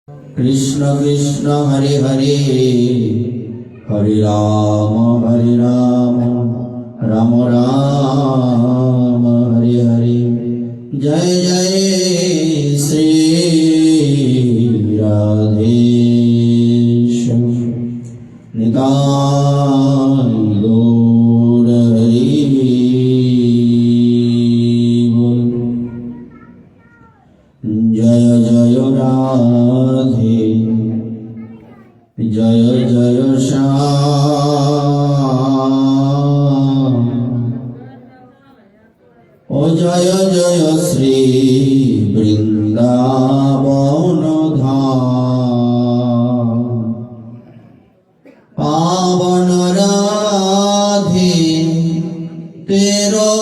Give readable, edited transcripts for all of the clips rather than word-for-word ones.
কৃষ্ণ কৃষ্ণ হরে হরে, হরে রাম রাম রাম হরে হরে। জয় জয় শ্রী রাধেশ্যাম, নিতাই গৌর হরি বল। জয় জয় রাধে, জয় জয় শ্যাম, ও জয় জয় শ্রী বৃন্দাবন ধাম। পাবন রাধে তেরো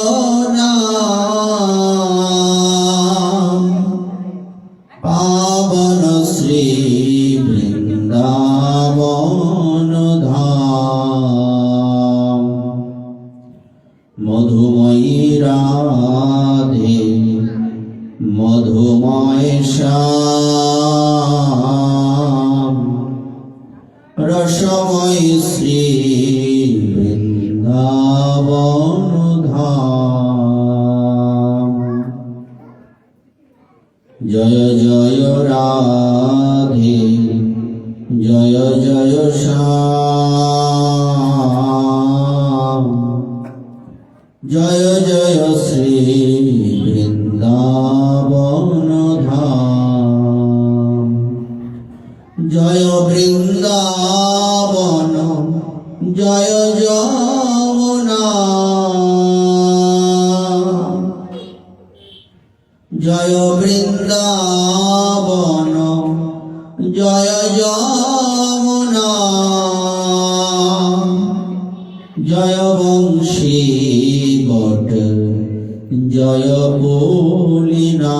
নাম, পাবন শ্রী বৃন্দাবন ধাম। মধুময়ী রাধে মধুময় শ্যাম, রসময় শ্রী বৃন্দাবন ধাম। জয় জয় রাধে, জয় জয় শ্যাম, জয় জয় শ্রী বৃন্দাবন ধাম। জয় বৃন্দাবন, জয় যমুনা, জয় বৃন্দাবন, জয় যমুনা, জয় বংশী বট, জয় বলিনা।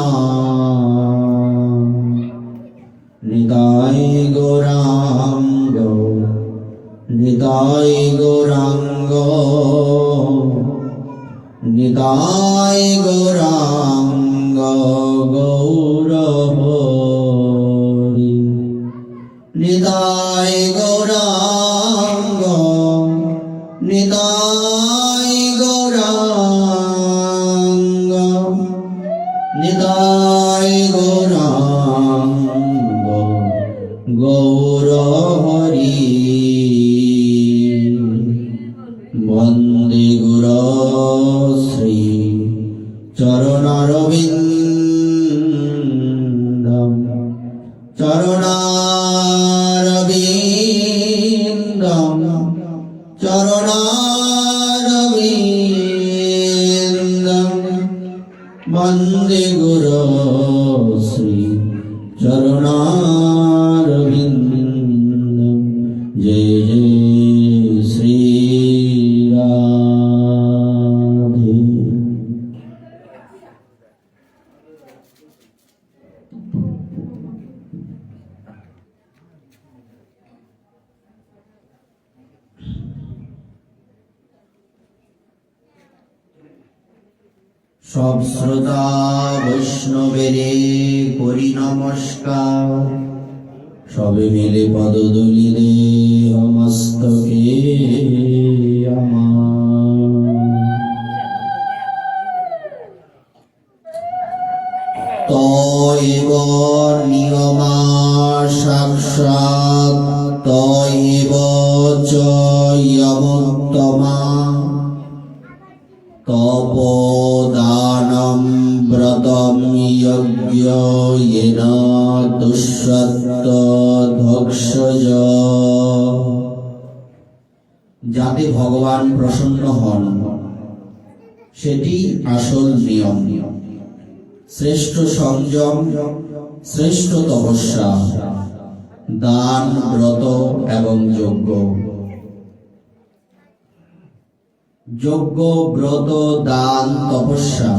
নিতাই গৌরাঙ্গ, নিতাই গৌরাঙ্গ, নিতাই গৌরাঙ্গ গৌর হরি। নিতাই গৌরাঙ্গ, নিতাই গৌরাঙ্গ, নিতাই গৌরাঙ্গ গৌর হরি। বন্দে গুরু শ্রী চরণারবিন্দম, চরণারবিন্দম, চরণারবিন্দম। বন্দে গুরু শ্রী চরণারবিন্দম। জয় জয় শ্রী রাধে। সব শ্রোতা বৈষ্ণবেরে করি নমস্কার, সবে মিলে পদধূলি দে মস্তকে আমার। তয়েব নিয়মা সাক্ষাৎ, তয়েব চ ইয়মুত্তমা, তপোদানম ব্রতম যজ্ঞ येन দুষ্যত্ত ধক্ষজ। যাতে ভগবান প্রসন্ন হন সেটি আসল নিয়ম। শ্রেষ্ঠ সংযম, শ্রেষ্ঠ তপস্যা, দান, ব্রত এবং যজ্ঞ। যজ্ঞ, ব্রত, দান, তপস্যা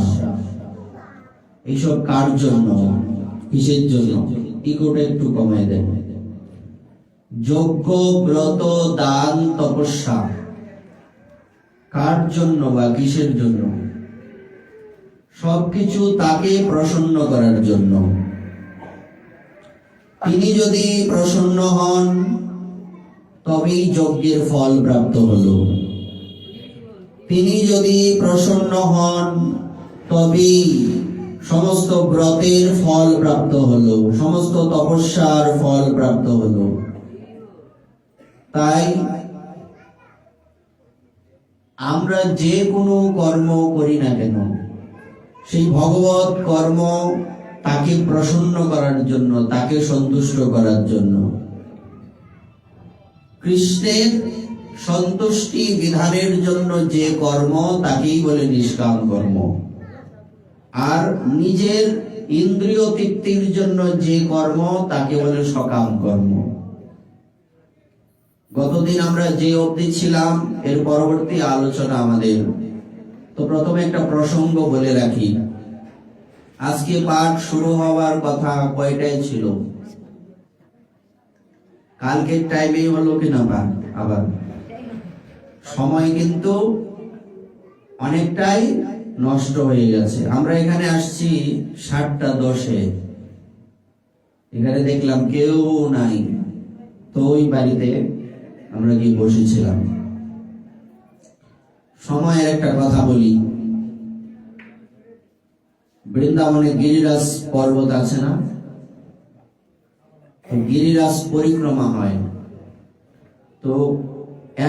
এইসব কার জন্য, কিসের জন্য? ইকোটা একটু কমাই দেন। যজ্ঞ, ব্রত, দান, তপস্যা কার জন্য বা কিসের জন্য? সবকিছু তাকে প্রসন্ন করার জন্য। তিনি যদি প্রসন্ন হন তবেই যজ্ঞের ফল প্রাপ্ত হলো। তিনি যদি প্রসন্ন হন তবেই সমস্ত ব্রতের ফল প্রাপ্ত হলো, সমস্ত তপস্যার ফল প্রাপ্ত হলো। তাই আমরা যে কোনো কর্ম করি না কেন, সেই ভগবত কর্ম তাকে প্রসন্ন করার জন্য, তাকে সন্তুষ্ট করার জন্য। কৃষ্ণের সন্তুষ্টি বিধানের জন্য যে কর্ম তাকেই বলে নিষ্কাম কর্ম, আর নিজের ইন্দ্রিয় তৃপ্তির জন্য যে কর্ম তাকে বলে সকাম কর্ম। গতদিন আমরা যে অবধি ছিলাম এর পরবর্তী আলোচনা আমাদের। তো প্রথমে একটা প্রসঙ্গ বলে রাখি, আজকে পাঠ শুরু হওয়ার কথা কয়টায় ছিল? কালকের টাইমেই হলো কিনা পাঠ? আবার সময় কিন্তু অনেকটাই নষ্ট হয়ে গেছে। আমরা এখানে আসছি 7:10-এ, এখানে দেখলাম কেউ নাই, তো ওই বাড়িতে আমরা গিয়ে বসেছিলাম। সময়ের একটা কথা বলি, বৃন্দাবনে গিরিরাজ পর্বত আছে না? গিরিরাজ পরিক্রমা হয়, তো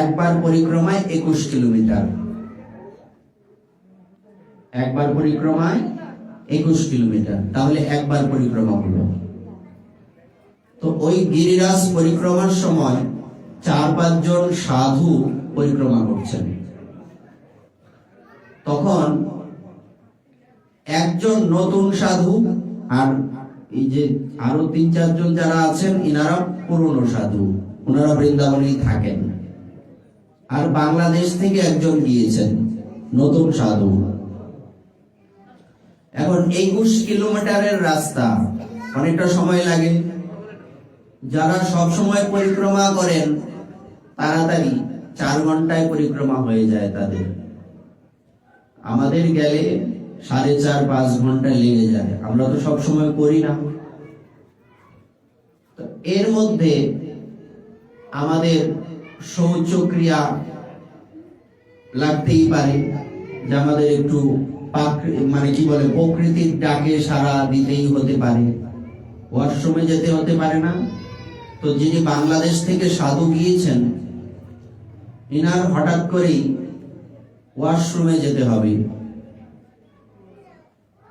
একবার পরিক্রমায় 21 কিলোমিটার। একবার পরিক্রমায় 21 কিলোমিটার, তাহলে একবার পরিক্রমা হলো। তো ওই গিরিরাজ পরিক্রমার সময় 4-5 জন সাধু পরিক্রমা করছেন। তখন একজন নতুন সাধু, আর এই যে আরো 3-4 জন যারা আছেন ইনারা পুরনো সাধু, ওনারা বৃন্দাবনেই থাকেন। আর বাংলাদেশ থেকে একজন গিয়েছেন নতুন সাধু। এখন 21 কিলোমিটারের রাস্তা, অনেকটা সময় লাগে। যারা সব সময় পরিক্রমা করেন তাড়াতাড়ি 4 ঘন্টায় পরিক্রমা হয়ে যায় তাদের। আমাদের গেলে 4.5-5 ঘন্টা লেগে যায়, আমরা তো সব সময় করি না। তো এর মধ্যে আমাদের শৌচক্রিয়া লাগতেই পারে, যে আমাদের একটু মানে কি বলে প্রকৃতির ডাকে সাড়া দিতেই হতে পারে, ওয়াশরুমে যেতে হতে পারে না। তো যিনি বাংলাদেশ থেকে সাধু গিয়েছেন, ইনার হঠাৎ করেই ওয়াশরুমে যেতে হবে।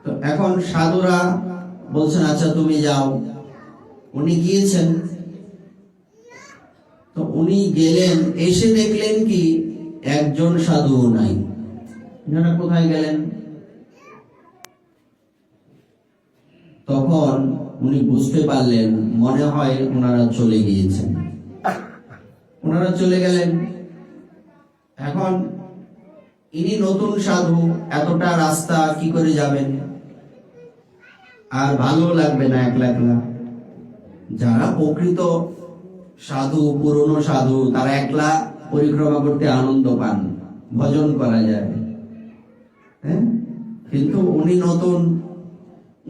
তো এখন সাধুরা বলছেন আচ্ছা তুমি যাও। উনি গিয়েছেন, তো উনি গেলেন, এসে দেখলেন কি একজন সাধু নাই। এনারা কোথায় গেলেন? তখন উনি বুঝতে পারলেন মনে হয় ওনারা চলে গিয়েছেন। ওনারা চলে গেলেন। এখন ইনি নতুন সাধু, এতটা রাস্তা কি করে যাবেন? আর ভালো লাগবে না একলা একলা। যারা প্রকৃত সাধু, পুরনো সাধু, তারা একলা পরিক্রমা করতে আনন্দ পান, ভজন করা যায়। হ্যাঁ, কিন্তু উনি নতুন,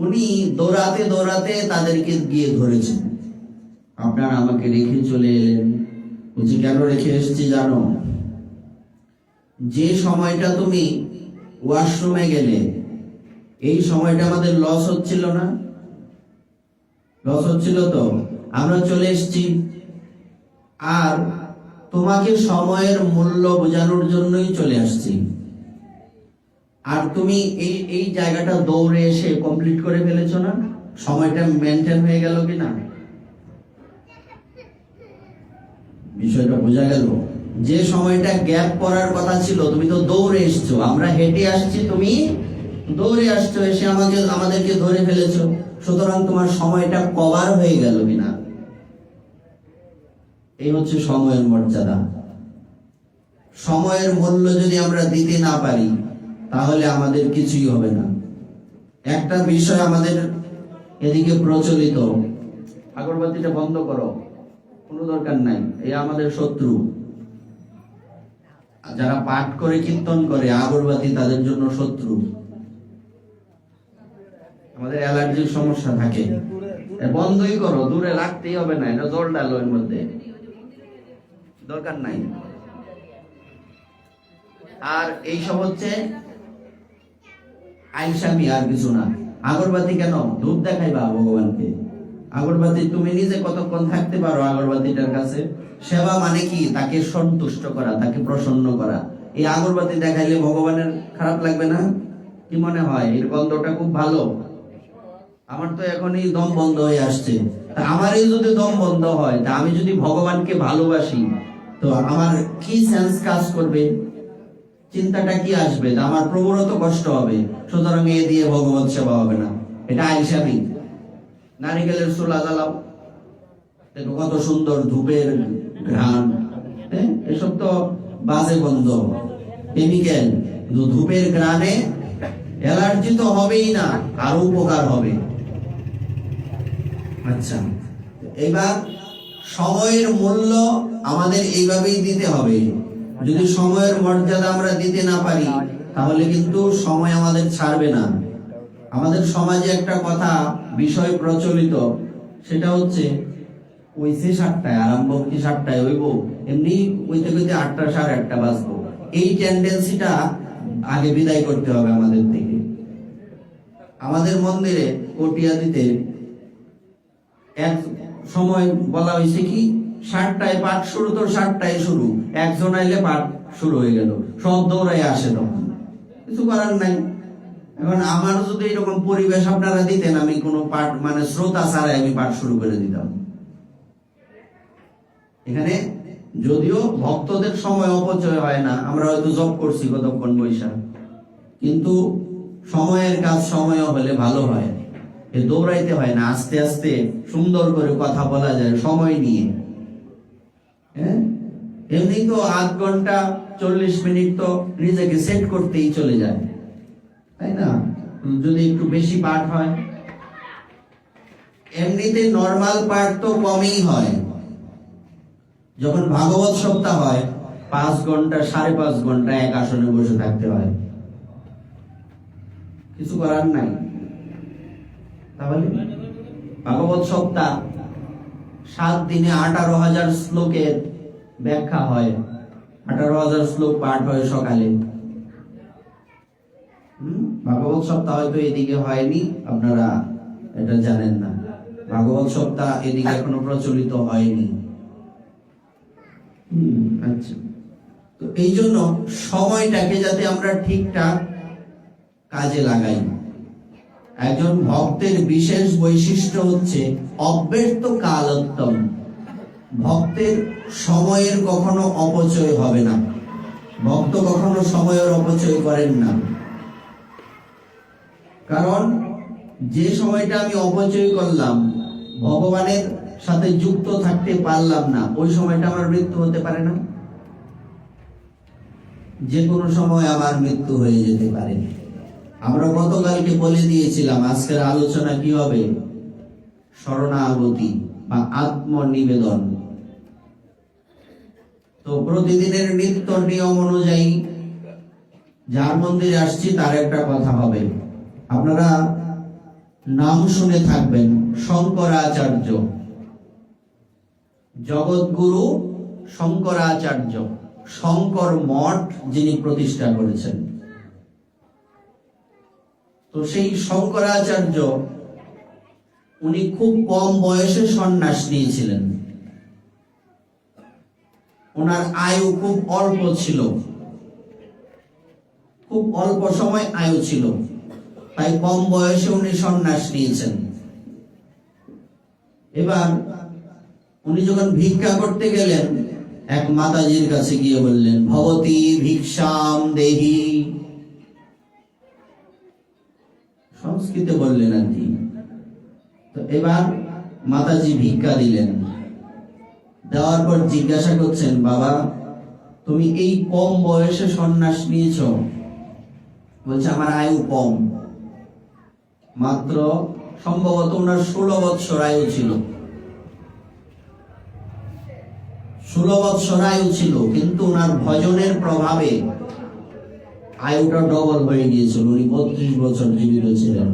উনি দৌড়াতে দৌড়াতে তাদেরকে গিয়ে ধরেছেন। আপনারা আমাকে রেখে চলে এলেন। বলছি কেন রেখে এসেছি জানো? যে সময়টা তুমি ওয়াশরুমে গেলে, এই সময়টা আমাদের লস হচ্ছিল না? লস হচ্ছিল তো, আমরা চলে এসেছি। আর তোমাকে সময়ের মূল্য বোঝানোর জন্যই চলে আসছি। আর তুমি এই জায়গাটা দৌড়ে এসে কমপ্লিট করে ফেলেছো না? সময়টা মেনটেন হয়ে গেল কিনা? বিষয়টা বোঝা গেল? যে সময়টা গ্যাপ করার কথা ছিল তুমি তো দৌড়ে এসছো, আমরা হেঁটে আসছি, তুমি দৌড়ে আসছো, এসে আমাদেরকে ধরে ফেলেছো। সুতরাং তোমার সময়টা কভার হয়ে গেল কিনা? এই হচ্ছে সময়ের মর্যাদা। সময়ের মূল্য যদি আমরা দিতে না পারি তাহলে আমাদের কিছুই হবে না। একটা বিষয় আমাদের এদিকে প্রচলিত, আগরবাতিটা বন্ধ করো, কোনো দরকার নাই, এই আমাদের শত্রু। যারা পাঠ করে কীর্তন করে আগরবাতি তাদের জন্য শত্রু। আমাদের অ্যালার্জির সমস্যা থাকে, বন্ধই করো, দূরে রাখতেই হবে না, এটা জল ডালো এর মধ্যে, দরকার নাই। আর এইসব হচ্ছে আইসামি, আর কিছু না। আগরবাতি কেন? ধূপ দেখাইবা ভগবানকে। আগরবাতি তুমি নিজে কতক্ষণ থাকতে পারো আগরবাতিটার কাছে? সেবা মানে কি? তাকে সন্তুষ্ট করা, তাকে প্রসন্ন করা। এই আগরবাতি দেখাইলে ভগবানের খারাপ লাগবে না? কি মনে হয়? এর গন্ধটা খুব ভালো। আমার তো এখনই দম বন্ধ হয়ে আসছে। তা আমারই যদি দম বন্ধ হয়, তা আমি যদি ভগবানকে ভালোবাসি, তো আমার কি সেন্স কাজ করবে? চিন্তাটা কি আসবে? আমার প্রবলত কষ্ট হবে। সুতরাং এ দিয়ে ভগবত সেবা হবে না, এটা আইসামি। নারিকেলের চুলা জ্বালাও, দেখো কত সুন্দর ধূপের ঘ্রাণ। এসব তো বাজে গন্ধ, কেমিক্যাল। ধূপের ঘ্রাণে অ্যালার্জি তো হবেই না, আরো উপকার হবে। আচ্ছা, এবার সময়ের মূল্য আমাদের এইভাবেই দিতে হবে। যদি সময়ের মর্যাদা আমরা দিতে না পারি, তাহলে কিন্তু সময় আমাদের ছাড়বে না। আমাদের সমাজে একটা কথা, বিষয় প্রচলিত, সেটা হচ্ছে ওইছে 7টায় আরম্ভ, কি 7টায় হইব, এমনি ওইতে কইতে 8টা 8:30 বাজবো। এই টেন্ডেন্সিটা আগে বিদায় করতে হবে আমাদের থেকে। আমাদের মন্দিরে কটিয়া দিতে এক সময় বলা হয়েছে কি 7টায় পাঠ শুরু, তো 7টায় শুরু, একজন আইলে পাঠ শুরু হয়ে গেল, সব দৌড়াই আসে, তখন কিছু করার নাই। এখন আমার যদি এরকম পরিবেশ আপনারা দিতেন, আমি কোনো পাঠ মানে শ্রোতা ছাড়াই আমি পাঠ শুরু করে দিতাম। এখানে যদিও ভক্তদের সময় অপচয় হয় না, আমরা হয়তো জব করছি কতক্ষণ বৈশা, কিন্তু সময়ের কাজ সময় হলে ভালো হয়। দৌড়াইতে হয় না, আস্তে আস্তে সুন্দর করে কথা বলা যায় সময় নিয়ে। এমনি তো আধ ঘন্টা 40 মিনিট তো নিজেকে সেট করতেই চলে যায়, তাই না? যদি একটু বেশি পাঠ হয়, এমনিতে নর্মাল পাঠ তো কমই হয়। যখন ভাগবত সপ্তাহ হয় 5 ঘন্টা 5.5 ঘন্টা এক আসনে বসে থাকতে হয়, কিছু করার নাই। তাহলে ভাগবত সপ্তাহ 7 দিনে 18,000 শ্লোকের ব্যাখ্যা হয়, 18,000 শ্লোক পাঠ হয় সকালে। ভাগবত সপ্তাহ হয়তো এদিকে হয়নি, আপনারা এটা জানেন না। ভাগবত সপ্তাহ এদিকে এখনো প্রচলিত হয়নি। আচ্ছা, তো এই জন্য সময়টাকে যাতে আমরা ঠিকঠাক কাজে লাগাই। একজন ভক্তের বিশেষ বৈশিষ্ট্য হচ্ছে অব্যর্থ কালোত্তম। ভক্তের সময়ের কখনো অপচয় হবে না, ভক্ত কখনো সময়ের অপচয় করেন না। কারণ যে সময়টা আমি অপচয় করলাম, ভগবানের সাথে যুক্ত থাকতে পারলাম না, ওই সময়টা আমার মৃত্যু হতে পারে না? যে কোনো সময় আমার মৃত্যু হয়ে যেতে পারে। আমরা গতকালকে বলে দিয়েছিলাম আজকের আলোচনা কি হবে? শরণাগতি বা আত্মনিবেদন। তো প্রতিদিনের নিত্য নিয়ম অনুযায়ী যার মন্দিরে আসছি তার একটা কথা হবে, আপনারা নাম শুনে থাকবেন। শঙ্করাচার্য, জগৎগুরু শঙ্করাচার্য, শঙ্কর মঠ যিনি প্রতিষ্ঠা করেছেন। তো সেই শঙ্করাচার্য উনি খুব কম বয়সে সন্ন্যাস নিয়েছিলেন। ওনার আয়ু খুব অল্প ছিল, খুব অল্প সময় আয়ু ছিল, তাই কম বয়সে উনি সন্ন্যাস নিয়েছেন। এবার উনি যখন ভিক্ষা করতে গেলেন, এক মাতাজির কাছে গিয়ে বললেন, ভবতী ভিক্ষাম দেহি। সংস্কৃতে বললেন আর কি। তো এবার মাতাজি ভিক্ষা দিলেন। দেওয়ার পর জিজ্ঞাসা করছেন, বাবা তুমি এই কম বয়সে সন্ন্যাস নিয়েছো? বলছে আমার আয়ু কম, মাত্র সম্ভবত ওনার 16 বৎসর আয়ু ছিল। 16 বৎসর আয়ু ছিল, কিন্তু ওনার ভজনের প্রভাবে আয়ুটা ডবল হয়ে গিয়েছিল। উনি 32 বছর জীবিত ছিলেন।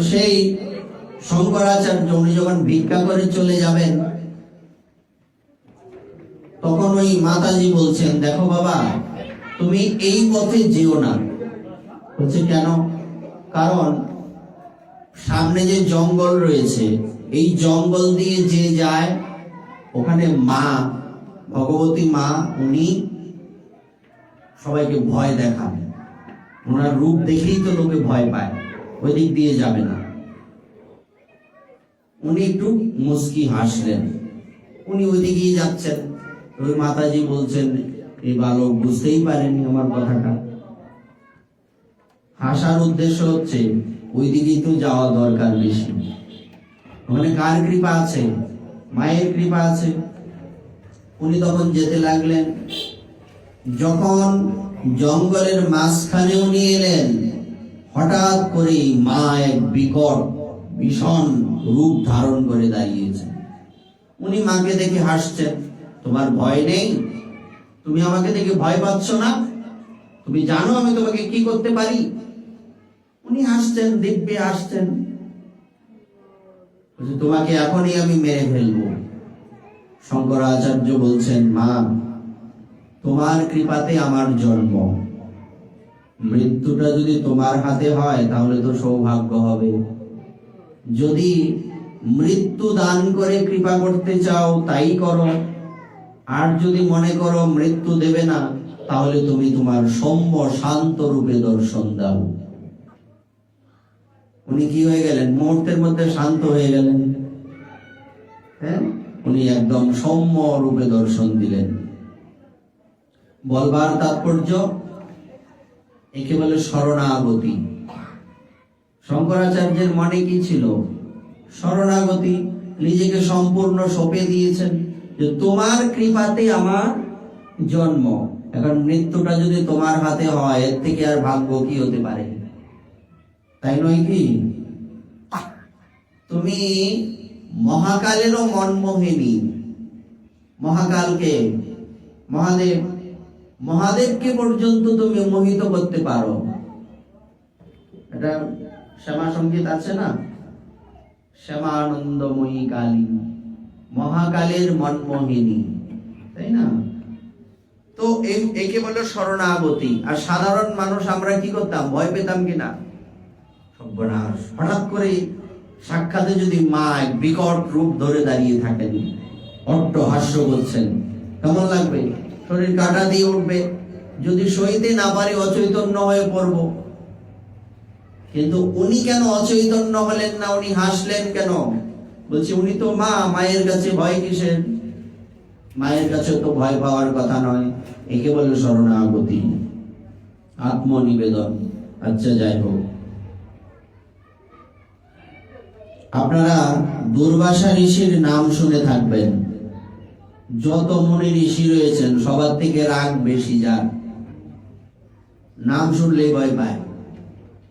সেই শঙ্করাচার্য উনি যখন ভিক্ষা করে চলে যাবেন, তখন ওই মাতাজি বলছেন, দেখো বাবা, তুমি এই পথে যেও না। বলছে কেন? কারণ সামনে যে জঙ্গল রয়েছে, এই জঙ্গল দিয়ে যে যায়, ওখানে মা, ভগবতী মা, উনি সবাইকে ভয় দেখান। ওনার রূপ দেখেই তো লোকে ভয় পায়, ওই দিক দিয়ে যাবে না। উনি একটু মুস্কি হাসলেন, উনি ওই দিকেই যাচ্ছেন। ওই মাতাজি বলছেন, এই বালক বুঝতেই পারেনি আমার কথাটা। হাসার উদ্দেশ্য হচ্ছে ওই দিকেই তো যাওয়া দরকার বেশি। ওখানে কার কৃপা আছে? মায়ের কৃপা আছে। উনি তখন যেতে লাগলেন। যখন জঙ্গলের মাঝখানে উনি এলেন, হঠাৎ করে মা এক বিকট ভীষণ রূপ ধারণ করে দাঁড়িয়েছে। উনি মাকে দেখে হাসছেন, তোমার ভয় নেই? তুমি আমাকে দেখে ভয় পাচ্ছ না? তুমি জানো আমি তোমাকে কি করতে পারি? উনি হাসছেন, দিব্যে হাসছেন। তোমাকে এখনই আমি মেরে ফেলবো। শঙ্করাচার্য বলছেন, মা, তোমার কৃপাতে আমার জন্ম। মৃত্যুটা যদি তোমার হাতে হয় তাহলে তো সৌভাগ্য হবে। যদি মৃত্যু দান করে কৃপা করতে চাও তাই করো, আর যদি মনে করো মৃত্যু দেবে না, তাহলে তুমি তোমার সৌম্য শান্ত রূপে দর্শন দাও। উনি কি হয়ে গেলেন? মুহূর্তের মধ্যে শান্ত হয়ে গেলেন। হ্যাঁ, উনি একদম সৌম্য রূপে দর্শন দিলেন। বলবার তাৎপর্য, একে বলে শরণাগতি। শঙ্করাচার্যের মনে কি ছিল? শরণাগতি। নিজেকে সম্পূর্ণ সঁপে দিয়েছেন যে তোমার কৃপাতে আমার জন্ম। এখন মৃত্যুটা যদি তোমার হাতে হয়, এর থেকে আর ভাগ্য কি হতে পারে? তাই নয় কি? তুমি মহাকালেরও মনমোহিনী। মহাকালকে, মহাদেবকে পর্যন্ত তুমি মোহিত করতে পারো। এটা শ্যামা সঙ্গীত আছে না? শ্যামানন্দময়ী কালী, মহাকালের মনমোহিনী, তাই না? তো একে বলে শরণাগতি। আর সাধারণ মানুষ আমরা কি করতাম? ভয় পেতাম কিনা? সর্বনাশ, হঠাৎ করে সাক্ষাতে যদি মা এক বিকট রূপ ধরে দাঁড়িয়ে থাকেন, অট্ট হাস্য করছেন, কেমন লাগবে? শরীর কাটা দিয়ে উঠবে। যদি সইতে না পারি অচৈতন্য হয়ে পড়ব। কিন্তু উনি কেন অচৈতন্য হলেন না? উনি হাসলেন কেন? বলছি, উনি তো মা, মায়ের কাছে ভয় কিসের? মায়ের কাছে তো ভয় পাওয়ার কথা নয়। একে বলে শরণাগতি, আত্মনিবেদন। আচ্ছা, যাই হোক, আপনারা দুর্বাসা ঋষির নাম শুনে থাকবেন। যত মুনি ঋষি রয়েছেন সবার থেকে রাগ বেশি যার, নাম শুনলেই ভয় পায়।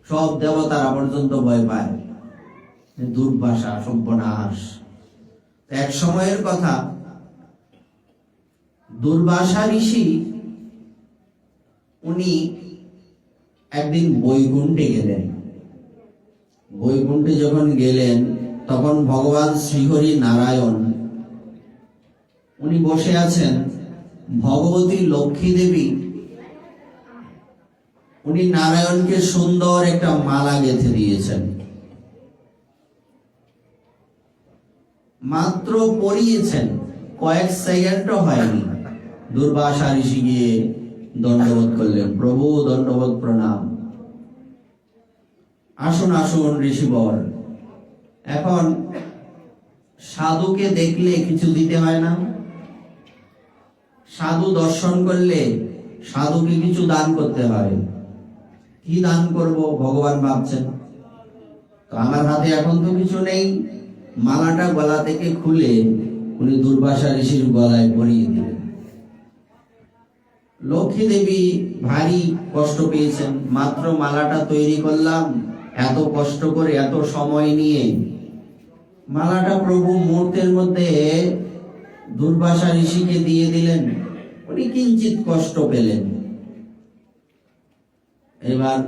সব দেবতারা পর্যন্ত ভয় পায়। দুর্বাসা, সর্বনাশ। এক সময়ের কথা, দুর্বাসা ঋষি উনি একদিন বৈকুণ্ঠে গেলেন। বৈকুণ্ঠে যখন গেলেন, তখন ভগবান শ্রীহরি নারায়ণ উনি বসে আছেন। ভগবতী লক্ষ্মী দেবী উনি নারায়ণকে সুন্দর একটা মালা গেঁথে দিয়েছেন। মাত্র পরিয়েছেন, কয়েক সেকেন্ডও হয়নি। দুর্বাসা ঋষি গিয়ে দণ্ডবোধ করলেন, প্রভু দণ্ডবোধ প্রণাম। আসুন আসুন ঋষিবর। এখন সাধুকে দেখলে কিছু দিতে হয় না? সাধু দর্শন করলে সাধুকে কিছু দান করতে হয়। কি দান করব ভগবান ভাবছেন। তো আমার হাতে এখন তো কিছু নেই। মালাটা গলা থেকে খুলে উনি দুর্বাসা ঋষির গলায় পরিয়ে দিলেন। লক্ষ্মী দেবী ভারী কষ্ট পেয়েছেন। মাত্র মালাটা তৈরি করলাম, এত কষ্ট করে, এত সময় নিয়ে মালাটা প্রভু মুহূর্তের মধ্যে দুর্বাসা ঋষিকে দিয়ে দিলেন। উনি কিঞ্চিত কষ্ট পেলেন। এবার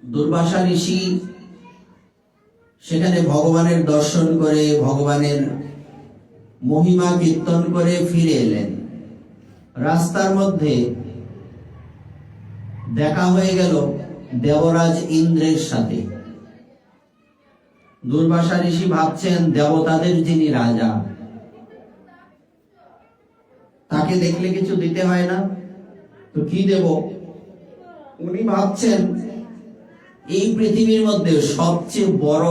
দুর্বাসা ঋষি সেখানে ভগবানের দর্শন করে ভগবানের মহিমা কীর্তন করে ফিরে এলেন। রাস্তার মধ্যে দেখা হয়ে গেল দেবরাজ ইন্দ্রের সাথে। দুর্বাসা ঋষি ভাবছেন দেবতাদের যিনি রাজা, তাকে দেখলে কিছু দিতে হয় না, তো কি দেব? উনি ভাবছেন এই পৃথিবীর মধ্যে সবচেয়ে বড়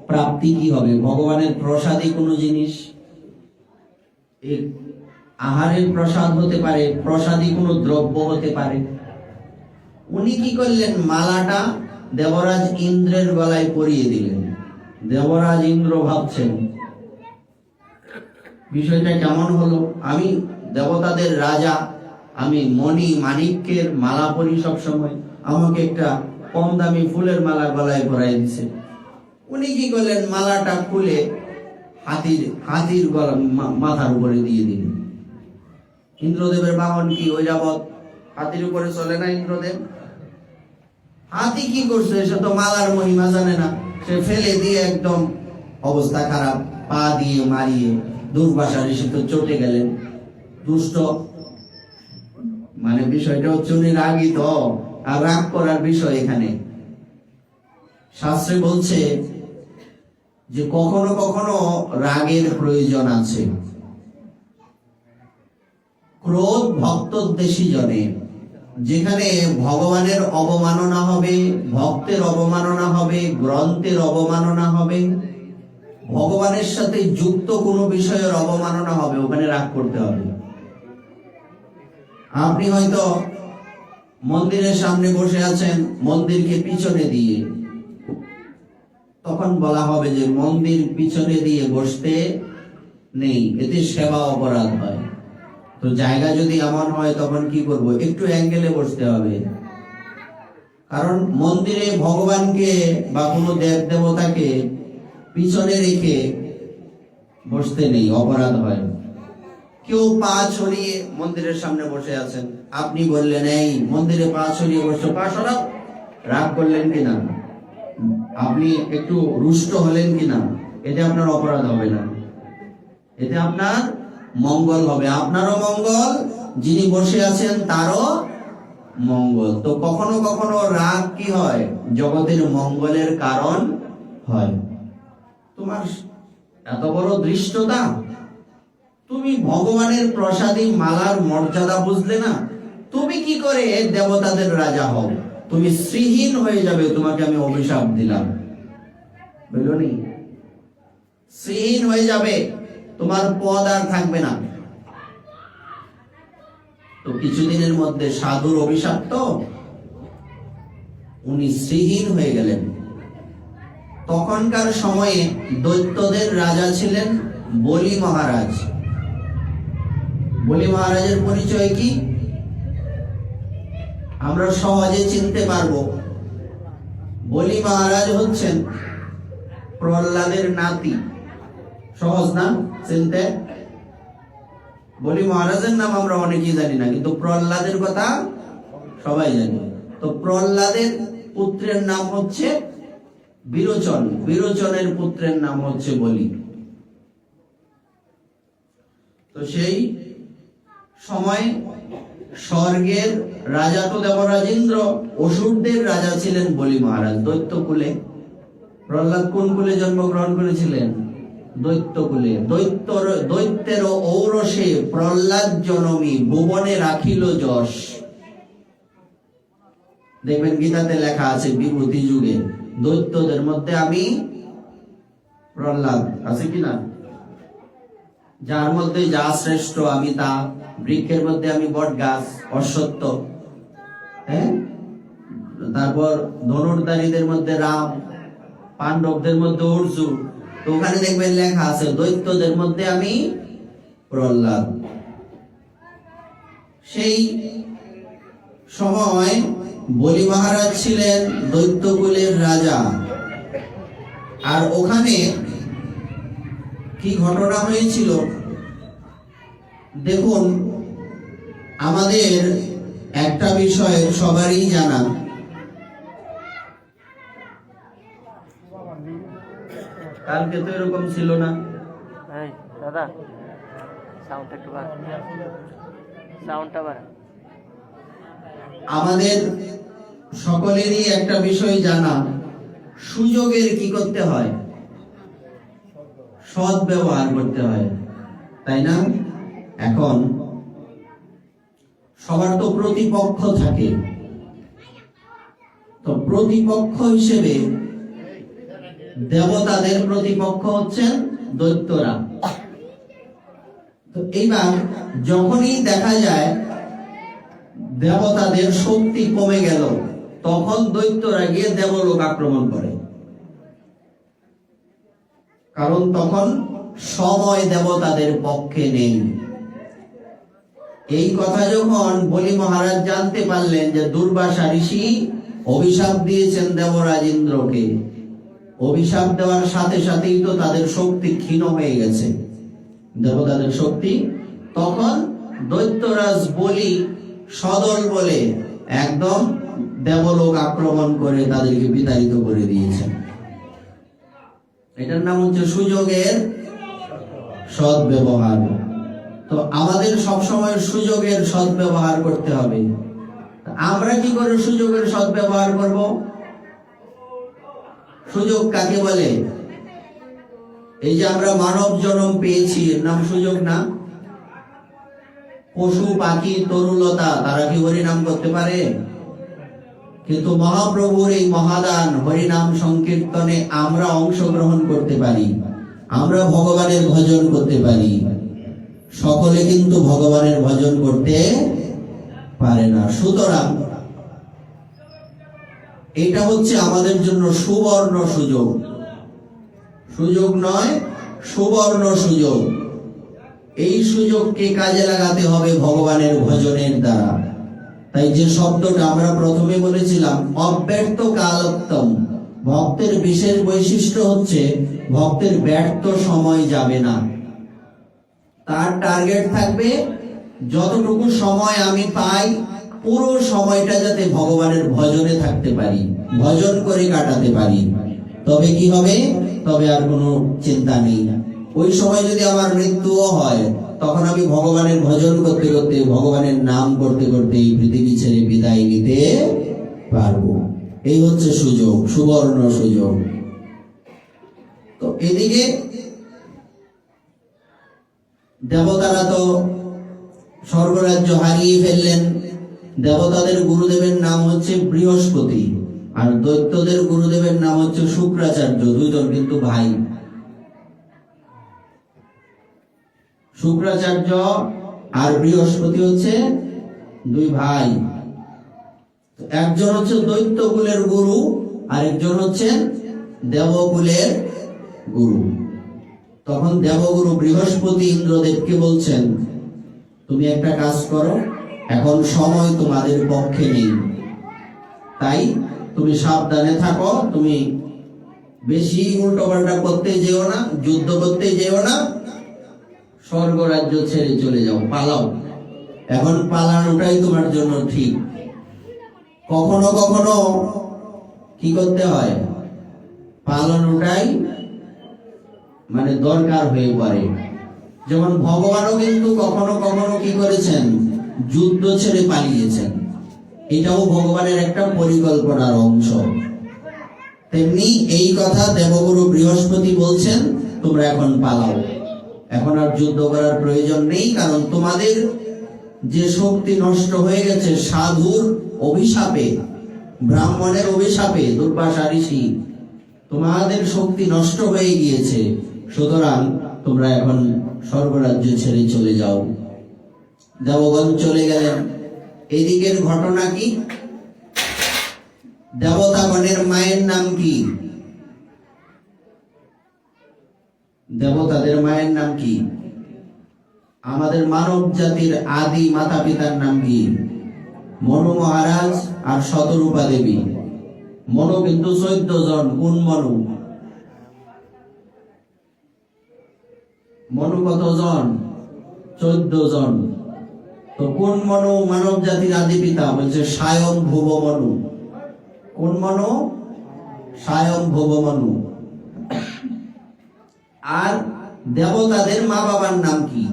প্রাপ্তি কি হবে? ভগবানের প্রসাদী কোনো জিনিস, এই আহারের প্রসাদ হতে পারে, প্রসাদী কোনো দ্রব্য হতে পারে। উনি কি করলেন? মালাটা দেবরাজ ইন্দ্রের গলায় পরিয়ে দিলেন। দেবরাজ ইন্দ্র ভাবছেন বিষয়টা কেমন হলো? আমি দেবতাদের রাজা, আমি মণি মাণিক্যের মালা পরি সব সময়, আমাকে একটা কম দামি ফুলের মালা গলায় পরাই দিছে। উনি কি করলেন? মালাটা খুলে হাতির গলা মাথার উপরে দিয়ে দিলেন। ইন্দ্রদেবের বাহন কি ওই যাবৎ হাতির উপরে চলে না ইন্দ্রদেব? হাতি কি করছে? সে তো মালার মহিমা জানে না, সে ফেলে দিয়ে একদম অবস্থা খারাপ, পা দিয়ে মারিয়ে দুর্বাসা ঋষি তো চটে গেলেন। দুষ্ট, মানে বিষয়টা হচ্ছে উনি রাগী তো, আর রাগ করার বিষয় এখানে শাস্ত্রে বলছে যে কখনো কখনো রাগের প্রয়োজন আছে। ক্রোধ ভক্তদ্বেষী জনে, যেখানে ভগবানের অবমাননা হবে, ভক্তের অবমাননা হবে, গ্রন্থের অবমাননা হবে, ভগবানের সাথে যুক্ত কোনো বিষয়ের অবমাননা হবে, ওখানে রাগ করতে হবে। আপনি হয়তো মন্দিরের সামনে বসে আছেন, মন্দিরকে পিছনে দিয়ে, তখন বলা হবে যে মন্দির পিছনে দিয়ে বসতে নেই, এতে সেবা অপরাধ হয়। তো জায়গা যদি এমন হয় তখন কি করব? একটু অ্যাঙ্গেলে বসতে হবে, কারণ মন্দিরে ভগবানকে বা কোনো দেব দেবতাকে পিছনে রেখে বসতে নেই, অপরাধ হয়। কেউ পা ছড়িয়ে মন্দিরের সামনে বসে আছেন, আপনি বললেন এই মন্দিরে পা ছড়িয়ে বসছো, পা সরাও, রাগ করলেন কিনা? আপনি একটু রুষ্ট হলেন কিনা? এতে আপনার অপরাধ হবে না, এতে আপনার মঙ্গল হবে, আপনারও মঙ্গল, যিনি বসে আছেন তারও মঙ্গল। তো কখনো কখনো রাগ কি হয়? জগতের মঙ্গলের কারণ হয়। তোমার এত বড় দৃষ্টতা, তুমি ভগবানের প্রসাদী মালার মর্যাদা বুঝলে না? তুমি কি করে দেবতাদের রাজা হও? তুমি শ্রীহীন হয়ে যাবে, তোমাকে আমি অভিশাপ দিলাম, বুঝলি? শ্রীহীন হয়ে যাবে, তোমার পদ আর থাকবে না। তো কিছুদিনের মধ্যে সাধুর অভিশাপ, তো উনি শ্রীহীন হয়ে গেলেন। তখনকার সময়ে দৈত্যদের রাজা ছিলেন বলি মহারাজ। বলি মহারাজের পরিচয় কি আমরা সহজে চিনতে পারবো। বলি মহারাজ হচ্ছেন প্রহ্লাদের নাতি। সহজ না চিনতে? বলি মহারাজের নাম আমরা অনেকেই জানি না, কিন্তু প্রহ্লাদের কথা সবাই জানি। তো প্রহ্লাদের পুত্রের নাম হচ্ছে বিরোচন, বিরোচনের পুত্রের নাম হচ্ছে বলি। তো সেই সময় স্বর্গের রাজা তো দেবরাজ ইন্দ্র, অসুরদের রাজা ছিলেন বলি মহারাজ, দৈত্য কুলে। প্রহ্লাদ কোন কুলে জন্মগ্রহণ করেছিলেন? দৈত্য কুলে। দৈত্যের ঔরসে প্রহ্লাদ জনমী, ভুবনে রাখিল যশ। দেখবেন গীতাতে লেখা আছে বিভূতি যুগে, দৈত্যদের মধ্যে আমি প্রহ্লাদ, আছে কিনা? যার মধ্যে যা শ্রেষ্ঠ আমি তা, বৃক্ষের মধ্যে আমি বট গাছ, অশ্বত্থ, হ্যাঁ। তারপর ধনুর্ধারীদের মধ্যে রাম, পাণ্ডবদের মধ্যে অর্জুন। তো ওখানে দেখবেন লেখা আছে দৈত্যদের মধ্যে আমি প্রহ্লাদ। সেই সময় বলি মহারাজ ছিলেন দৈত্যকুলের রাজা। আর ওখানে কি ঘটনা হয়েছিল দেখুন। আমাদের একটা বিষয় সবারই জানা, কালকে তো এরকম ছিল না। এই দাদা সাউন্ডটা একটু বাড়ান, সাউন্ডটা বাড়ান। আমাদের সকলেরই একটা বিষয় জানা, সুযোগের কি করতে হয়, সৎ ব্যবহার করতে হয়, তাই না? এখন সবার তো প্রতিপক্ষ থাকে, তো প্রতিপক্ষ হিসেবে দেবতাদের প্রতিপক্ষ হচ্ছেন দৈত্যরা। তো এইবার যখনই দেখা যায় দেবতাদের শক্তি কমে গেল, তখন দৈত্যরা গিয়ে দেবলোক আক্রমণ করে, কারণ তখন সময় দেবতাদের পক্ষে নেই। এই কথা যখন বলি মহারাজ জানতে পারলেন যে দুর্বাসা ঋষি অভিশাপ দিয়েছেন দেবরাজ ইন্দ্রকে, অভিশাপ দেওয়ার সাথে সাথেই তো তাদের শক্তি ক্ষীণ হয়ে গেছে, দেবতাদের শক্তি, তখন দৈত্যরাজ বলি সদল বলে একদম দেবলোক আক্রমণ করে তাদেরকে বিতাড়িত করে দিয়েছেন। এটার নাম হচ্ছে সুযোগের সৎ ব্যবহার। তো আমাদের সবসময় সুযোগের সৎ ব্যবহার করতে হবে। আমরা কি করে সুযোগের সৎ ব্যবহার করব? সুযোগ কাকে বলে? এই যে আমরা মানব জন্ম পেয়েছি, এর নাম সুযোগ না? পশু পাখি তরুলতা তারা কি হরিনাম করতে পারে? কিন্তু মহাপ্রভুর এই মহাদান হরিনাম সংকীর্তনে আমরা অংশগ্রহণ করতে পারি, আমরা ভগবানের ভজন করতে পারি। সকলে কিন্তু ভগবানের ভজন করতে পারে না। সুতরাং এটা হচ্ছে আমাদের জন্য সুবর্ণ সুযোগ, সুযোগ নয় সুবর্ণ সুযোগ। এই সুযোগকে কাজে লাগাতে হবে ভগবানের ভজনের দ্বারা। তাই যে শব্দটা আমরা প্রথমে বলেছিলাম অব্যর্থ কালোত্তম, ভক্তের বিশেষ বৈশিষ্ট্য হচ্ছে ভক্তের ব্যর্থ সময় যাবে না। তার টার্গেট থাকবে যতটুকু সময় আমি পাই পুরো সময়টা যাতে ভগবানের ভজনে থাকতে পারি, ভজন করে কাটাতে পারি। তবে কি হবে? তবে আর কোনো চিন্তা নেই। ওই সময় যদি আমার মৃত্যুও হয়, তখন আমি ভগবানের ভজন করতে করতে, ভগবানের নাম করতে করতে এই পৃথিবী ছেড়ে বিদায় নিতে পারবো। এই হচ্ছে সুযোগ, সুবর্ণ সুযোগ। তো এদিকে দেবতারা তো স্বর্গরাজ্য হারিয়ে ফেললেন। দেবতাদের গুরুদেবের নাম হচ্ছে বৃহস্পতি, আর দৈত্যদের গুরুদেবের নাম হচ্ছে শুক্রাচার্য। দুইজন কিন্তু ভাই। শুক্রাচার্য আর বৃহস্পতি হচ্ছে দুই ভাই। একজন হচ্ছে দৈত্য কুলের গুরু, আর একজন হচ্ছেন দেবকুলের গুরু। তখন দেবগুরু বৃহস্পতি ইন্দ্রদেবকে বলছেন, তুমি একটা কাজ করো, এখন সময় তোমাদের পক্ষে নেই, তাই তুমি সাবধানে থাকো, তুমি বেশি উল্টো পাল্টা করতে যেও না, যুদ্ধ করতে যেও না, স্বর্গরাজ্য ছেড়ে চলে যাও, পালাও। এখন পালানোটাই তোমার জন্য ঠিক। কখনো কখনো কি করতে হয়, পালানোটাই মানে দরকার হয়ে পড়ে। যেমন ভগবানও কিন্তু কখনো কখনো কি করেছেন, যুদ্ধ ছেড়ে পালিয়েছেন। এটাও ভগবানের একটা পরিকল্পনার অংশ। তেমনি এই কথা দেবগুরু বৃহস্পতি বলছেন, তোমরা এখন পালাও, এখন আর যুদ্ধ করার প্রয়োজন নেই, কারণ তোমাদের যে শক্তি নষ্ট হয়ে গেছে সাধুর অভিশাপে, ব্রাহ্মণের অভিশাপে, দুর্বাসা ঋষি, তোমাদের শক্তি নষ্ট হয়ে গিয়েছে। সুতরাং তোমরা এখন স্বর্গরাজ্য ছেড়ে চলে যাও। দেবগণ চলে গেলেন। এদিকের ঘটনা কি? দেবতাগণের মায়ের নাম কি? দেবতাদের মায়ের নাম কি? আমাদের মানব জাতির আদি মাতা পিতার নাম কি? মনু মহারাজ আর শতরূপা দেবী। মনু কিন্তু 14 জন। কোন মনু? মনু কত জন? 14 জন। তো কোন মনু মানব জাতির আদি পিতা? বলছে স্বয়ং ভুব মনু। কোন মনু? স্বয়ং ভুব মনু। আর দেবতাদের মা বাবার নাম কি?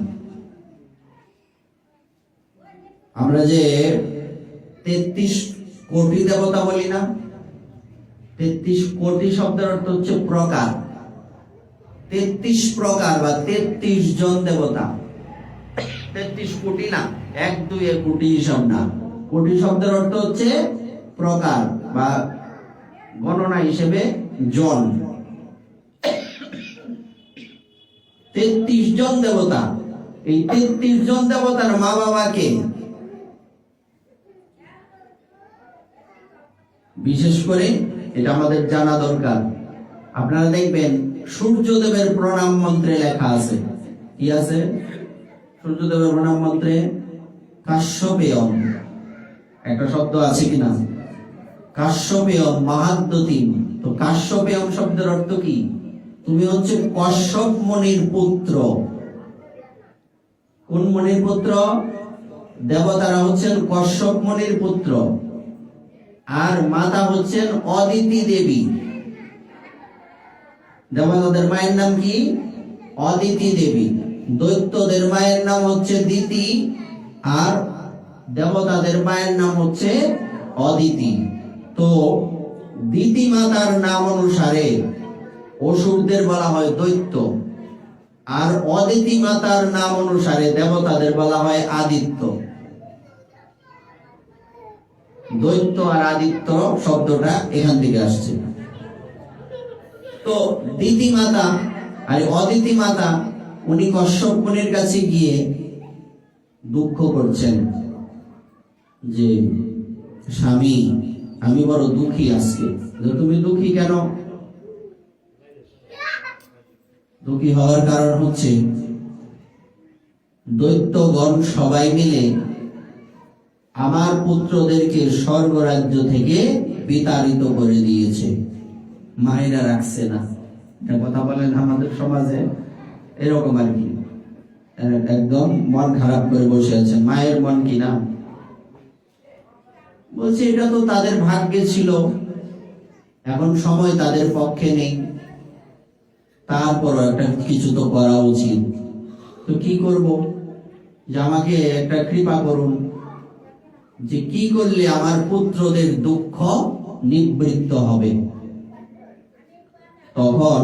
আমরা যে 33 কোটি দেবতা বলি না, 33 কোটি শব্দের অর্থ হচ্ছে প্রকার। 33 প্রকার বা 33 জন দেবতা। 33 কোটি না, 1-2 কোটি হিসাব না। কোটি শব্দের অর্থ হচ্ছে প্রকার বা গণনা হিসেবে জন। 33 জন দেবতা। এই 33 জন দেবতার মা বাবাকে বিশেষ করে এটা আমাদের জানা দরকার। আপনারা দেখবেন সূর্যদেবের প্রণাম মন্ত্রে লেখা আছে, কি আছে? সূর্যদেবের প্রণাম মন্ত্রে কাশ্যপেয়ম একটা শব্দ আছে কিনা? কাশ্যপেয়ম মাহাদ্যতিম। তো কাশ্যপেয়ম শব্দের অর্থ কি? তুমি হচ্ছে কশ্যপ মুনির পুত্র। কোন মুনির পুত্র? দেবতারা হচ্ছেন কশ্যপ মুনির পুত্র, আর মাতা হচ্ছেন অদিতি দেবী। দেবতাদের মায়ের নাম কি? অদিতি দেবী। দৈত্যদের মায়ের নাম হচ্ছে দিতি, আর দেবতাদের মায়ের নাম হচ্ছে অদিতি। তো দিতি মাতার নাম অনুসারে অসুরদের বলা হয় দৈত্য, আর অদিতি মাতার নাম অনুসারে দেবতাদের বলা হয় আদিত্য। দৈত্য আর আদিত্য শব্দটা এখান থেকে আসছে। তো দিতি মাতা আর অদিতি মাতা উনি কশ্যপ মুনির কাছে গিয়ে দুঃখ করছেন যে স্বামী, আমি বড় দুঃখী আজকে। তুমি দুঃখী কেন? দুঃখী হওয়ার কারণ হচ্ছে দৈত্যগণ সবাই মিলে আমার পুত্রদেরকে স্বর্গরাজ্য থেকে বিতাড়িত করে দিয়েছে, মায়েরা রাখছে না। এটা কথা বলেন আমাদের সমাজে এরকম আর কি, একদম মন খারাপ করে বসে আছেন। মায়ের মন কি না? বলছে এটা তো তাদের ভাগ্যে ছিল, এখন সময় তাদের পক্ষে নেই, তারপরও একটা কিছু তো করা উচিত। তো কি করব? যে আমাকে একটা কৃপা করুন, যে কি করলে আমার পুত্রদের দুঃখ নিবৃত্ত হবে। তখন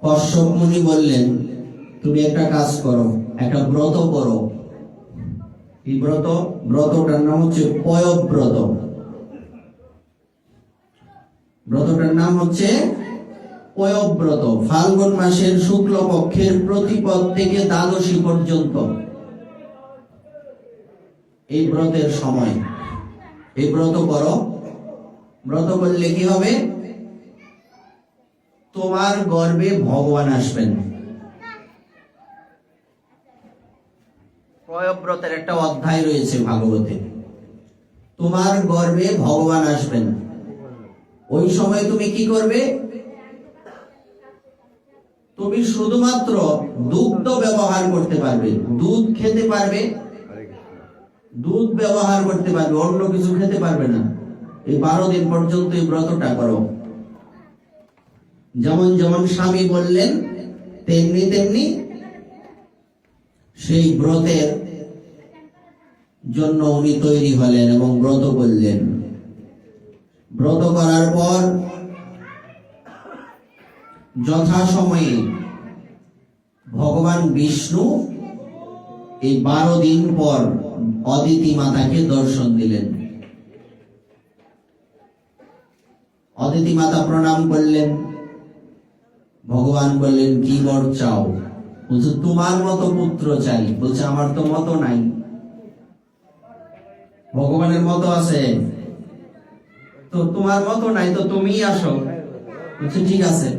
কশ্যপ মুনি বললেন, তুমি একটা কাজ করো, একটা ব্রত করো। এই ব্রত, ব্রতটার নাম হচ্ছে পয়ব্রত। ব্রতটার নাম হচ্ছে পয়ব্রত। ফাল্গুন মাসের শুক্লপক্ষের প্রতিপদ থেকে দ্বাদশী পর্যন্ত এই ব্রতের সময়। এই ব্রত করো। ব্রত করলে কি হবে? তোমার গর্ভে ভগবান আসবেন। পয়ব্রতের একটা অধ্যায় রয়েছে ভাগবতে। তোমার গর্ভে ভগবান আসবেন। ওই সময় তুমি কি করবে? তুমি শুধুমাত্র দুগ্ধ ব্যবহার করতে পারবে, দুধ খেতে পারবে, দুধ ব্যবহার করতে পারবে, অন্য কিছু খেতে পারবে না। এই 12 দিন পর্যন্ত এই ব্রতটা করো। যেমন যেমন স্বামী বললেন তেমনি তেমনি সেই ব্রতের জন্য উনি তৈরি হলেন এবং ব্রত করলেন। ব্রত করার পর যথাসময়ে ভগবান বিষ্ণু এই 12 দিন পর অদিতি মাতাকে দর্শন দিলেন। অদিতি মাতা প্রণাম করলেন। ভগবান বললেন, কি বর চাও? বলছে তোমার মতো পুত্র চাই। বলছে আমার তো মতো নাই। ভগবানের মতো আছে, তো তোমার মতো নাই, তো তুমিই আসো। বলছে ঠিক আছে,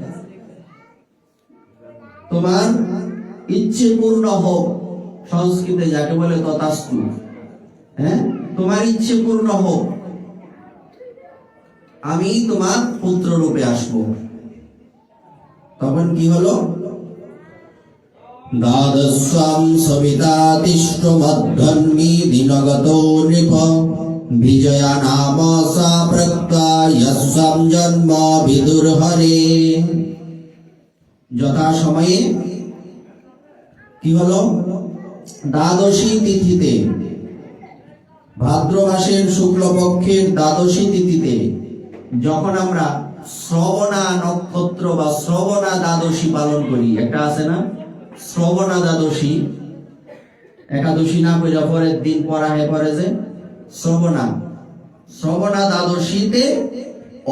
তোমার ইচ্ছে পূর্ণ হোক। সংস্কৃতে যাকে বলে তথাস্তু। হ্যাঁ, তোমার ইচ্ছে পূর্ণ হোক, আমি তোমার পুত্র রূপে আসবো। তখন কি হলো? দ্বাদশাম সবিতা তিষ্ঠমধ্বন্মি দিনগতো নৃপ বিজয়া নাম সা প্রক্তা যস্যাম জন্ম বিদুর হরে। যথা সময়ে কি হলো, দ্বাদশী তিথিতে, ভাদ্র মাসের শুক্লপক্ষের দ্বাদশী তিথিতে যখন আমরা শ্রবণা নক্ষত্র বা শ্রবণা দ্বাদশী পালন করি, একটা আছে না শ্রবণা দ্বাদশী, একাদশী না কইরা পরের দিন পড়া হয় পরে যে শ্রবণা দ্বাদশীতে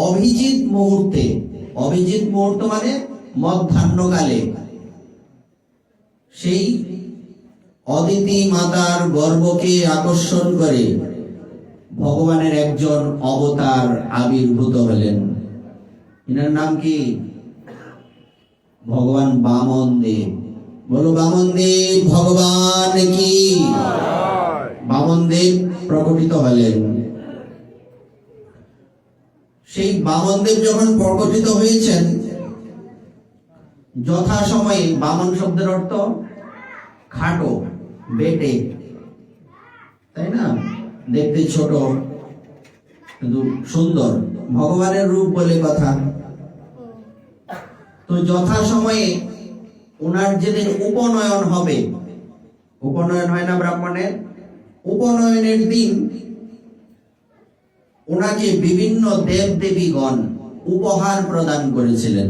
অভিজিৎ মুহূর্তে, অভিজিৎ মুহূর্ত মানে মধ্যাহ্নকালে, সেই অদিতি মাতার গর্ভকে আকর্ষণ করে ভগবানের একজন অবতার আবির্ভূত হলেন। এনার নাম কি? ভগবান বামন দেব। বলো বামন দেব ভগবান কি। বামন দেব প্রকটিত হলেন। সেই বামন দেব যখন প্রকটিত হয়েছেন, যথা সময়ে, বামন শব্দের অর্থ খাটো, বেটে, তাই না? দেখতে ছোট কিন্তু সুন্দর, ভগবানের রূপ বলে কথা। তো যথা সময়ে ওনার যেদিন উপনয়ন হবে, উপনয়ন হয় না ব্রাহ্মণের, উপনয়নের দিন ওনাকে বিভিন্ন দেব দেবীগণ উপহার প্রদান করেছিলেন।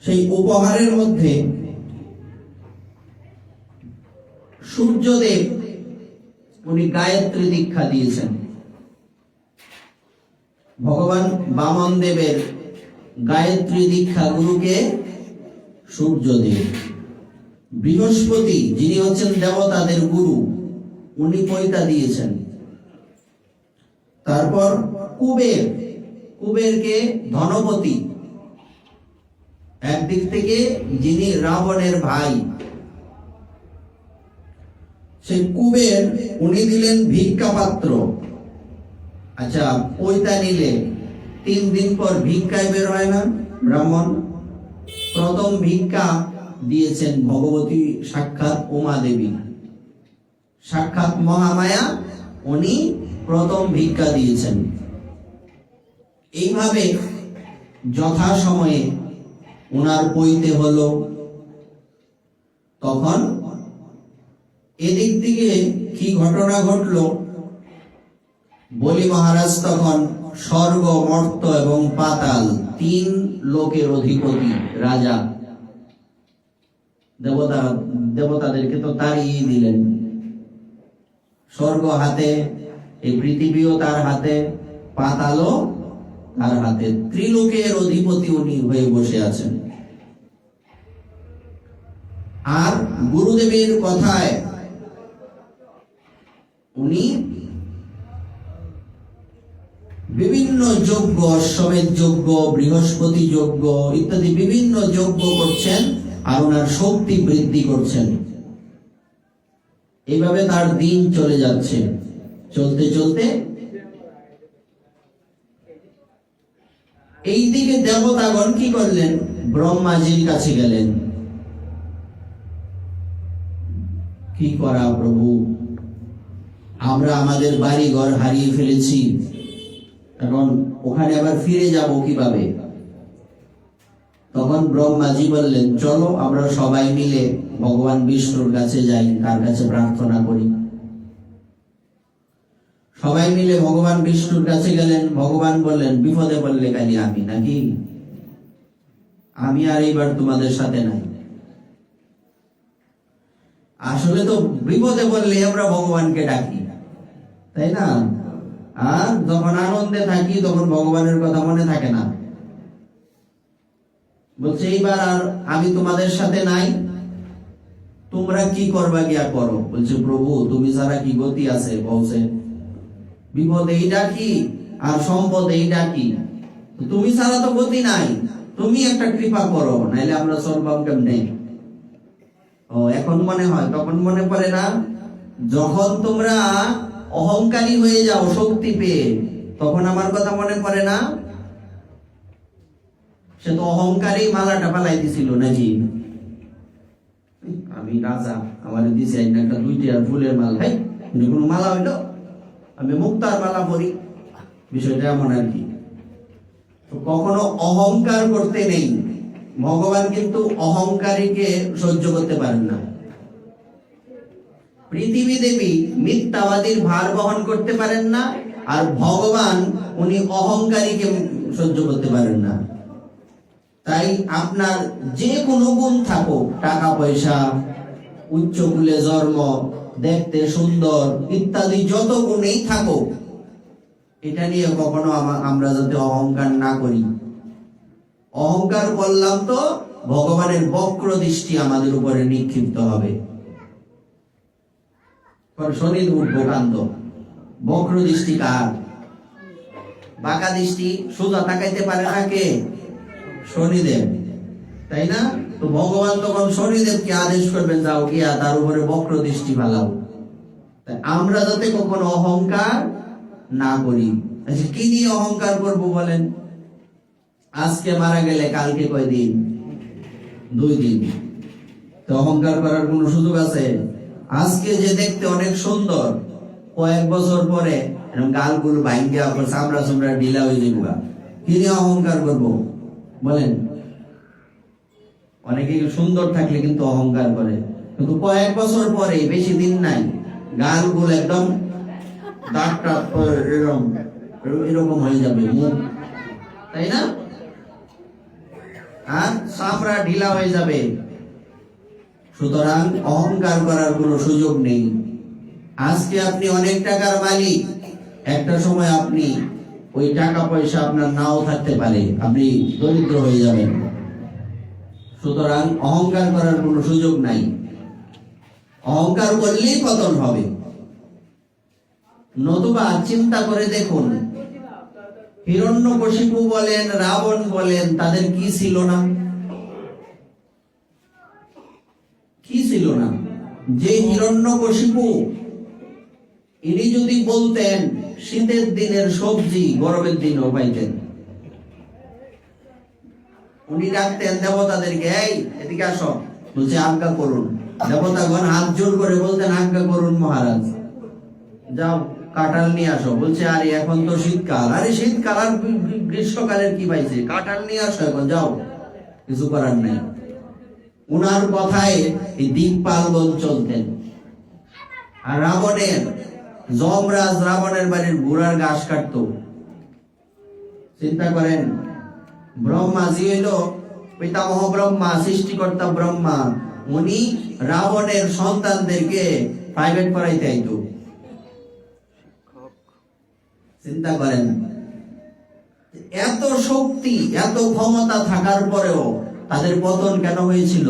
সেই উপহারের মধ্যে সূর্যদেব উনি গায়ত্রী দীক্ষা দিয়েছেন। ভগবান বামন দেবের গায়ত্রী দীক্ষা গুরুকে সূর্যদেব। বৃহস্পতি যিনি হচ্ছেন দেবতাদের গুরু, উনি পৈতা দিয়েছেন। তারপর কুবের, কুবেরকে ধনপতি, একদিক থেকে যিনি রাবণের ভাই, সেই কুবের উনি দিলেন ভিক্ষা পাত্র। আচ্ছা, পৈতা নিলে 3 দিন পর ভিক্ষায় বের হয় না ব্রাহ্মণ? প্রথম ভিক্ষা দিয়েছেন ভগবতী সাক্ষাৎ উমা দেবী, সাক্ষাৎ মহামায়া, উনি প্রথম ভিক্ষা দিয়েছেন। এইভাবে যথা সময়ে ওনার পৈতে হলো। তখন এদিক থেকে কি ঘটনা ঘটলো, বলি মহারাজ তখন স্বর্গ, মর্ত এবং পাতাল 3 লোকের অধিপতি রাজা। দেবতাদেরকে তো তাড়িয়ে দিলেন। স্বর্গ হাতে, এই পৃথিবীও তার হাতে, পাতালও তার হাতে, ত্রিলোকের অধিপতি উনি হয়ে বসে আছেন। আর গুরুদেবের কথায় উনি বিভিন্ন যজ্ঞ, অশ্বমেধ যজ্ঞ, বৃহস্পতি যজ্ঞ ইত্যাদি বিভিন্ন যজ্ঞ করছেন আর ওনার শক্তি বৃদ্ধি করছেন। এইভাবে তার দিন চলে যাচ্ছে। চলতে চলতে এইদিকে দেবতাগণ কি করলেন, ব্রহ্মাজির কাছে গেলেন। কি করা প্রভু, আমরা আমাদের বাড়ি ঘর হারিয়ে ফেলেছি, এখন ওখানে আবার ফিরে যাব কিভাবে? তখন ব্রহ্মাজি বললেন, চলো আমরা সবাই মিলে ভগবান বিষ্ণুর কাছে যাই, তার কাছে প্রার্থনা করি। সবাই মিলে ভগবান বিষ্ণুর কাছে গেলেন। ভগবান বললেন, বিপদে পড়লে খালি আমি নাকি? আমি আর এইবার তোমাদের সাথে নাই। আসলে তো বিপদে পড়লে আমরা ভগবানকে ডাকি, তাই না? আর যখন আনন্দে থাকি তখন ভগবানের কথা মনে থাকে না। বলছে, এইবার আর আমি তোমাদের সাথে নাই, তোমরা কি করবা গিয়া করো। বলছে, প্রভু তুমি ছাড়া কি গতি আছে? বলছে, বিপদ এই ডাকি আর সম্পদ এই ডাকি, তুমি ছাড়া তো গতি নাই, তুমি একটা কৃপা করো, নাইলে আমরা চলবাম কেমনে? ও এখন মনে হয়, তখন মনে পড়ে না? যখন তোমরা অহংকারী হয়ে যাও শক্তি পেয়ে, তখন আমার কথা মনে পড়ে না? সে তো অহংকারী মালাটা পালাই দিছিল নাকি? আমি রাজা, আমার দিছে একটা 2টা ফুলের মাল, ভাই কোনো মালা হইলো, আমি মুক্তার মালা পরি, বিষয়টা এমন আর কি। তো কখনো অহংকার করতে নেই, ভগবান কিন্তু অহংকারীকে সহ্য করতে পারেন না। পৃথিবী দেবী মিথ্যাবাদীর ভার বহন করতে পারেন না, আর ভগবান উনি অহংকারীকে সহ্য করতে পারেন না। তাই আপনার যে কোনো গুণ থাকুক, টাকা পয়সা, উচ্চ কুলে জন্ম, দেখতে সুন্দর ইত্যাদি যত গুণেই থাকুক, এটা নিয়ে কখনো আমরা যাতে অহংকার না করি। অহংকার করলাম তো ভগবানের বক্র দৃষ্টি আমাদের উপরে নিক্ষিপ্ত হবে। শনির উদ্ভকান্ত বক্র দৃষ্টি কার? বাঁকা দৃষ্টি সোজা তাকাইতে পারে না কে? শনিদেব, তাই না? তো ভগবান তখন শনিদেবকে আদেশ করবেন, যাও গিয়া তার উপরে বক্র দৃষ্টি ফেলাও। আমরা যাতে কখনো অহংকার না করি। আচ্ছা, কি নিয়ে অহংকার করব বলেন? আজকে মারা গেলে কালকে কয়দিন? 2 দিন। তো অহংকার করার কোন সুযোগ আছে? আজকে যে দেখতে অনেক সুন্দর, কয়েক বছর পরে গালগুলো ভাঙ্গা চামড়া চামড়া ঢিলা হয়ে যাবে। কি নিয়ে অহংকার করব বলেন? অনেকে সুন্দর থাকলে কিন্তু অহংকার করে, কিন্তু কয়েক বছর পরে, বেশি দিন নাই, গালগুলো একদম দাঁতটা এরকম হয়ে যাবে মুখ, তাই না? আর চামড়া ঢিলা হয়ে যাবে। সুতরাং অহংকার করার কোনো সুযোগ নেই। আজকে আপনি অনেক টাকার মালিক, একটা সময় আপনি ওই টাকা পয়সা আপনার নাও থাকতে পারে, আপনি দরিদ্র হয়ে যাবেন। সুতরাং অহংকার করার কোনো সুযোগ নাই। অহংকার করলেই পতন হবে। নতুবা চিন্তা করে দেখুন, হিরণ্যকশিপু বলেন, রাবণ বলেন, তাদের কি ছিল না? কি ছিল না? যে হিরণ্যকশিপু, ইনি যদি বলতেন শীতের দিনের সবজি গরমের দিনও পাইতেন। উনি ডাকতেন দেবতাদেরকে, এই এদিকে আসো, বলছে আজ্ঞা করুন। দেবতাগণ হাত জোর করে বলতেন, আজ্ঞা করুন মহারাজ, যাও কাঁঠাল নিয়ে আসো। বলছে আরে এখন তো শীতকাল। আরে শীতকাল আর গ্রীষ্মকালের কি পাইছে? কাঁঠাল নিয়ে আসো এখন, যাও, কিছু করার নেই। উনার কথায় এই দিকপালগণ চলতেন। আর রাবণের, যমরাজ রাবণের বাড়ির ঘোড়ার ঘাস কাটতো। চিন্তা করেন, ব্রহ্মাজি হইল পিতামহ ব্রহ্মা, সৃষ্টিকর্তা ব্রহ্মা, উনি রাবণের সন্তানদেরকে প্রাইভেট পড়াইতে আইতো। চিন্তা করেন, এত শক্তি এত ক্ষমতা থাকার পরেও তাদের পতন কেন হয়েছিল?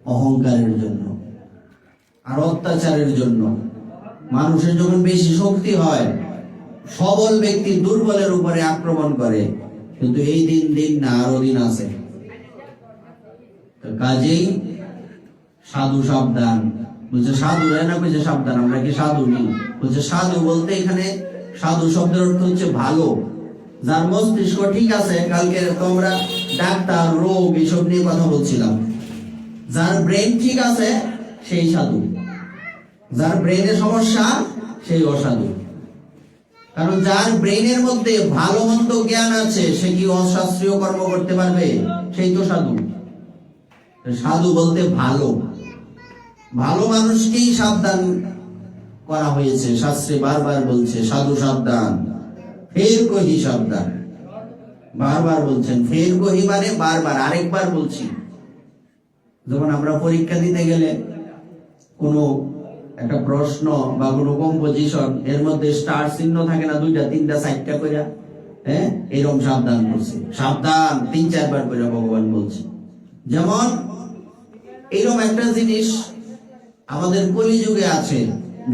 অহংকারের জন্য আর অত্যাচারের জন্য। মানুষের যখন বেশি শক্তি হয়, সবল ব্যক্তি দুর্বলের উপরে আক্রমণ করে। কিন্তু এই দিন দিন না, আরো দিন আছে। কাজেই সাধু সাবধান। বলছে সাধু না, বলছে সাবধান। আমরা কি সাধু নেই? বলছে সাধু বলতে এখানে সাধু শব্দের অর্থ হচ্ছে ভালো, যার মস্তিষ্ক ঠিক আছে। কালকে তোমরা ডাক্তার, রোগ এসব নিয়ে কথা বলছিলাম। যার ব্রেন ঠিক আছে সেই সাধু, যার ব্রেনের সমস্যা সেই অসাধু। কারণ যার ব্রেনের মধ্যে ভালো মন্দ জ্ঞান আছে, সে কি অশাস্ত্রীয় কর্ম করতে পারবে? সেই তো সাধু। সাধু বলতে ভালো, ভালো মানুষকেই সাবধান করা হয়েছে। শাস্ত্রে বারবার বলছে সাধু সাবধান, ফের কহি সাবধান। বারবার বলছেন, ফের কহি মানে বারবার, আরেকবার বলছি। যখন আমরা পরীক্ষা দিতে গেলে কোনো একটা প্রশ্ন বা কোনো কম্পোজিশন, এর মধ্যে স্টার চিহ্ন থাকে না, 2টা 3টা 4টা করে, হ্যাঁ, এরকম সাবধান বলছে। সাবধান 3-4 বার করে ভগবান বলছে। যেমন এরকম একটা জিনিস আমাদের কলিযুগে আছে,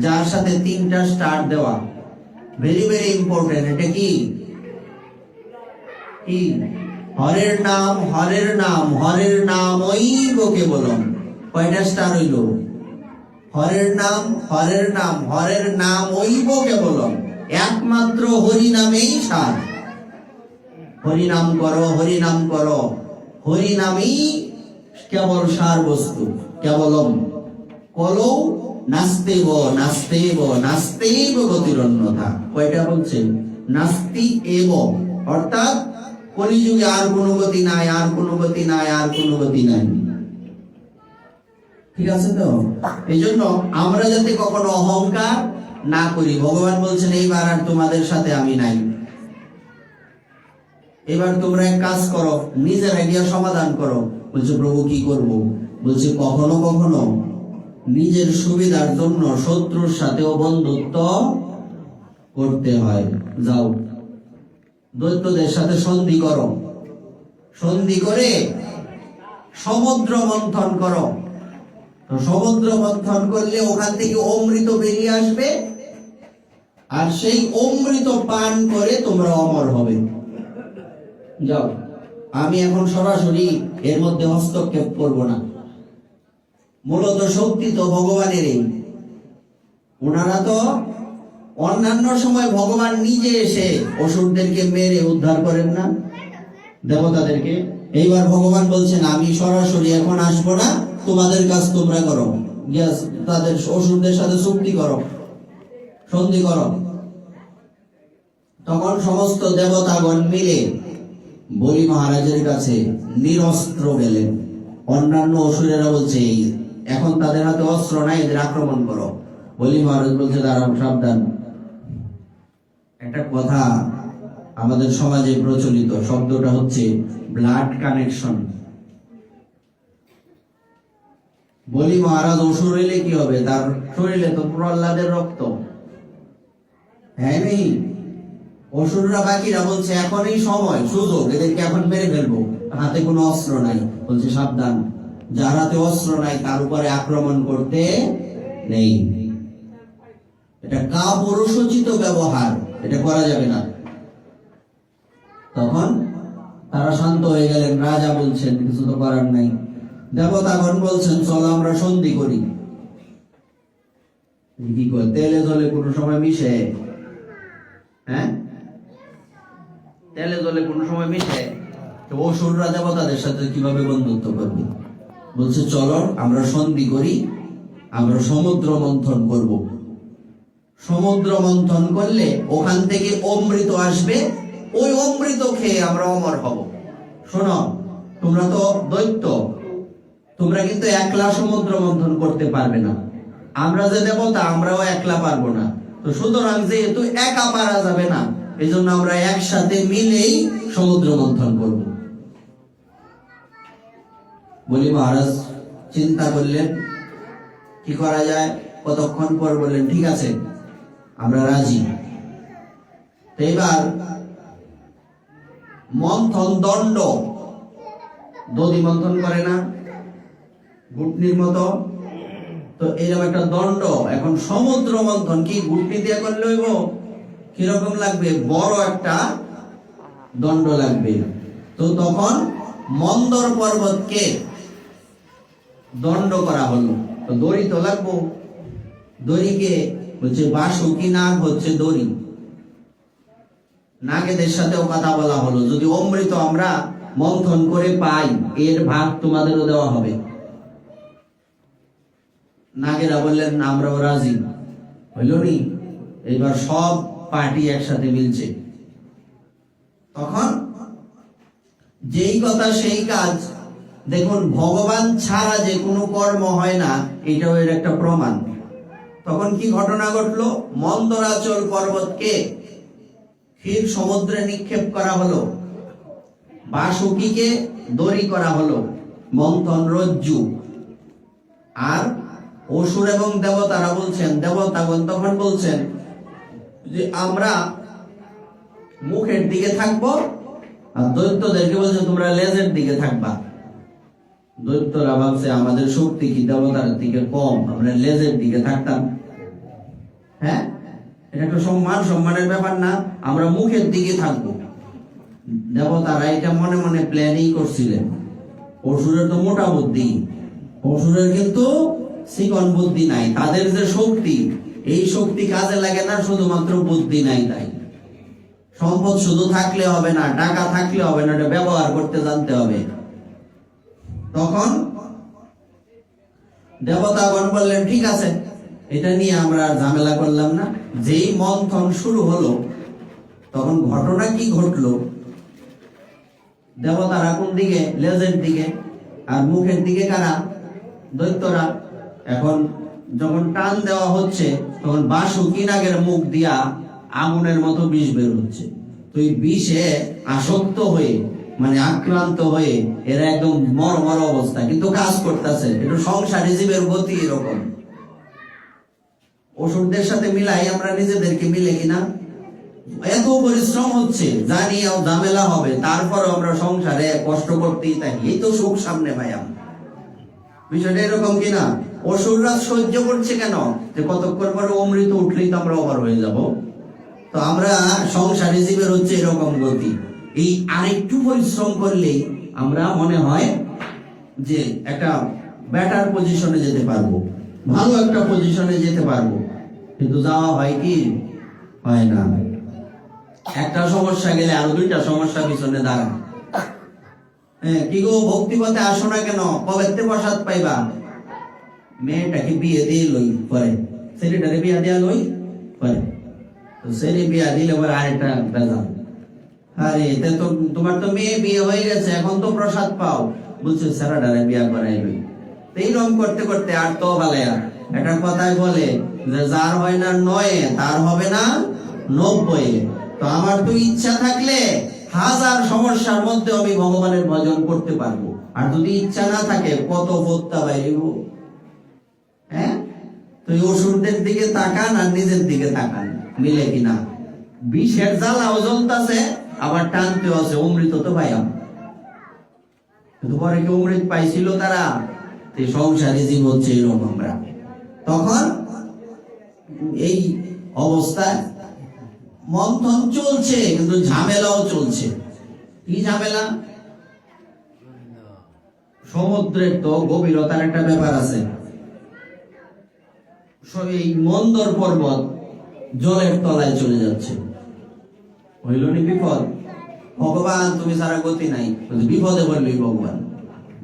যার সাথে 3টা স্টার দেওয়া, ভেরি ভেরি ইম্পর্টেন্ট। এটা কি? কি? হরের নাম, হরের নাম, হরের নাম ওই কেবলম। কয়টা স্টার হইল? হরের নাম, হরের নাম, হরের নাম ওই কেবলম। একমাত্র হরি নামেই সার। হরি নাম করো, হরি নাম করো, হরি নামেই কেবল সার বস্তু। কেবলম কলৌ নাস্তেব নাস্তেব নাস্তেব গতিরন্যথা। কয়টা বলছে? নাস্তি এব, অর্থাৎ কলিযুগে আর কোনো গতি নাই, আর কোনো গতি নাই, আর কোনো গতি নাই। ঠিক আছে তো? এই জন্য আমরা যাতে কখনো অহংকার না করি। ভগবান বলছেন এইবার আর তোমাদের সাথে আমি নাই, এবার তোমরা এক কাজ করো, নিজের আইডিয়া সমাধান করো। বলছে প্রভু কি করব? বলছে কখনো কখনো নিজের সুবিধার জন্য শত্রুর সাথেও বন্ধুত্ব করতে হয়। যাও দৈত্যদের সাথে সন্ধি করো, সন্ধি করে সমুদ্র মন্থন করো। তো সমুদ্র মন্থন করলে ওখান থেকে অমৃত বেরিয়ে আসবে, আর সেই অমৃত পান করে তোমরা অমর হবে। যাও, আমি এখন সরাসরি এর মধ্যে হস্তক্ষেপ করব না। মূলত শক্তি তো ভগবানেরই। ওনারা তো অন্যান্য সময় ভগবান নিজে এসে অসুরদেরকে মেরে উদ্ধার করেন না, দেবতাদেরকে। এইবার ভগবান বলছেন আমি সরাসরি এখন আসবো না, তোমাদের কাজ তোমরা করো, তাদের অসুরদের সাথে চুক্তি করো, সন্ধি করো। তখন সমস্ত দেবতাগণ মিলে বলি মহারাজের কাছে নিরস্ত্র গেলেন। অন্যান্য অসুরেরা বলছে এখন তাদের হাতে অস্ত্র নাই, এদের আক্রমণ করো। বলি মহারাজ বলছে দাঁড়াও, সাবধান। একটা কথা আমাদের সমাজে প্রচলিত, শব্দটা হচ্ছে ব্লাড কানেকশন। বলি মহারাজ অসুর হইলে কি হবে? তার শরীরে তো প্রহ্লাদের রক্ত, হ্যাঁ নেই? অসুররা বাকিরা বলছে এখনই সময়, সুযোগ, এদেরকে এখন মেরে ফেলবো, হাতে কোনো অস্ত্র নাই। বলছে সাবধান, যার হাতে অস্ত্র নাই তার উপরে আক্রমণ করতে নেই। এটা কাপুরুষোচিত ব্যবহার, এটা করা যাবে না। তখন তারা শান্ত হয়ে গেলেন। রাজা বলছেন কিছু তো করার নাই। দেবতাগণ বলছেন চলো আমরা সন্ধি করি। কি করে? তেলে জলে কোনো সময় মিশে? হ্যাঁ, তেলে জলে কোনো সময় মিশে? তো অসুররা দেবতাদের সাথে কিভাবে বন্ধুত্ব করবে? বলছে চলো আমরা সন্ধি করি, আমরা সমুদ্র মন্থন করব। সমুদ্র মন্থন করলে ওখান থেকে অমৃত আসবে, ওই অমৃত খেয়ে আমরা অমর হব। শোনো, তোমরা তো দৈত্য, তোমরা কিন্তু একলা সমুদ্র মন্থন করতে পারবে না। আমরা যে দেবতা, আমরাও একলা পারবো না। তো সুতরাং যেহেতু একা পারা যাবে না, এই জন্য আমরা একসাথে মিলেই সমুদ্র মন্থন করব। বলি মহারাজ চিন্তা করলেন কি করা যায়। কতক্ষণ পর বললেন ঠিক আছে আমরা রাজি। এবার মন্থন দণ্ড, দধি মন্থন করে না ঘুটনির মতো, তো এরকম একটা দণ্ড। এখন সমুদ্র মন্থন কি ঘুটনি দিয়ে করলে হইব? কিরকম লাগবে? বড় একটা দণ্ড লাগবে। তো তখন মন্দর পর্বতকে দণ্ড করা হলো। তো দড়ি তো লাগবো, দড়িকে বলছে বাসুকি, নাগ হচ্ছে দড়ি। নাগেদের সাথেও কথা বলা হলো, যদি অমৃত আমরা মন্থন করে পাই এর ভাগ তোমাদেরও দেওয়া হবে। নাগেরা বললেন আমরাও রাজি। হইল নি? এবার সব পার্টি একসাথে মিলছে। তখন যেই কথা সেই কাজ। দেখুন, ভগবান ছাড়া যে কোনো কর্ম হয় না, এটাও এর একটা প্রমাণ। তখন কি ঘটনা ঘটলো? মন্দরাচল পর্বতকে ক্ষীর সমুদ্রে নিক্ষেপ করা হলো, বাসুকিকে দড়ি করা হলো, মন্থন রজ্জু। আর অসুর এবং দেবতারা বলছেন, দেবতাগণ তখন বলছেন যে আমরা মুখের দিকে থাকবো, আর দৈত্যদেরকে বলছে তোমরা লেজের দিকে থাকবা। দৈত্যরা ভাবছে আমাদের শক্তি কি দেবতার দিকে কম, আমরা লেজের দিকে থাকতাম? হ্যাঁ, এটা একটা সম্মানের ব্যাপার না? আমরা মুখের দিকে থাকবো। দেবতারা এটা মনে মনে প্ল্যানিং করছিলেন। অসুরের তো মোটা বুদ্ধি, অসুরের কিন্তু চিকন বুদ্ধি নাই। তাদের যে শক্তি, এই শক্তি কাজে লাগে না, শুধুমাত্র বুদ্ধি নাই। তাই সম্পদ শুধু থাকলে হবে না, টাকা থাকলে হবে না, এটা ব্যবহার করতে জানতে হবে। তখন দেবতাগণ বললেন ঠিক আছে, এটা নিয়ে আমরা আর ঝামেলা করলাম না। যেই মন্থন শুরু হলো, তখন ঘটনা কি ঘটলো? দেবতারা কোন দিকে? লেজের দিকে। আর মুখের দিকে কারা? দৈত্যরা। এখন যখন টান দেওয়া হচ্ছে তখন বাসুকী নাগের মুখ দিয়া আগুনের মতো বিষ বের হচ্ছে। তো এই বিষে আসক্ত হয়ে মানে আক্রান্ত হয়ে এরা একদম মরমর অবস্থা, কিন্তু কাজ করতেছে। এটা সংসারী জীবের গতি এরকম। ওষুধদের সাথে মিলাই আমরা নিজেদেরকে মিলে কিনা? এত পরিশ্রম হচ্ছে, জানি ঝামেলা হবে, তারপরে আমরা সংসারে কষ্ট করতেই থাকি। এই তো সুখ সামনে ভাইয়া। বিষয়টা এরকম কিনা? অসুররা সহ্য করছে কেন? যে কতক্ষণ পরে অমৃত উঠলেই তো আমরা ওভার হয়ে যাব। তো আমরা সংসারী জীবের হচ্ছে এরকম গতি। এই আরেকটু পরিশ্রম করলেই আমরা মনে হয় যে একটা বেটার পজিশনে যেতে পারবো, ভালো একটা পজিশনে যেতে পারবো, কিন্তু যাওয়া হয় কি? হয় না। একটা সমস্যা গেলে আরো দুইটা সমস্যা পিছনে দাঁড়ায়। কি গো, ভক্তিপথে আসো না কেন? কবেতে প্রসাদ পাইবা? মেয়েটাকে বিয়ে দিয়ে লই পরে, ছেলেটারে বিয়ে দেওয়া লই পরে। তো ছেলে বিয়ে দিলে পরে আরেকটা বেজাল। আরে এতে তো তোমার তো মেয়ে বিয়ে হয়ে গেছে, এখন তো প্রসাদ পাও। বলছে ছেলেটারে বিয়ে করাই লই। এইরকম করতে করতে আর তো ভালেয়া একটা কথাই বলে যে যার হয় না 9 তার হবে না 90। তো আমার তো ইচ্ছা থাকলে 1000 সমস্যার মধ্যে আমি ভগবানের ভজন করতে পারবো। আর যদি ইচ্ছা না থাকে কত ভোক্তা বাইরেব। হ্যাঁ, তো এই ওষুধের দিকে তাকান আর নিজের দিকে তাকান, মিলে কিনা? বিষের জ্বালাও জ্বলতাছে, আবার টানতেও আছে। অমৃত তো পাইলাম, কিন্তু পরে কি অমৃত পাইছিল তারা? সংসারী জীব হচ্ছে এরকম আমরা। তখন এই অবস্থায় মন্থন চলছে, কিন্তু ঝামেলাও চলছে। কি ঝামেলা? সমুদ্রের তো গভীরতার একটা ব্যাপার আছে। এই মন্দর পর্বত জলের তলায় চলে যাচ্ছে। হইল নি বিপদ? ভগবান তুমি সারা গতি নাই। বিপদে বললি ভগবান।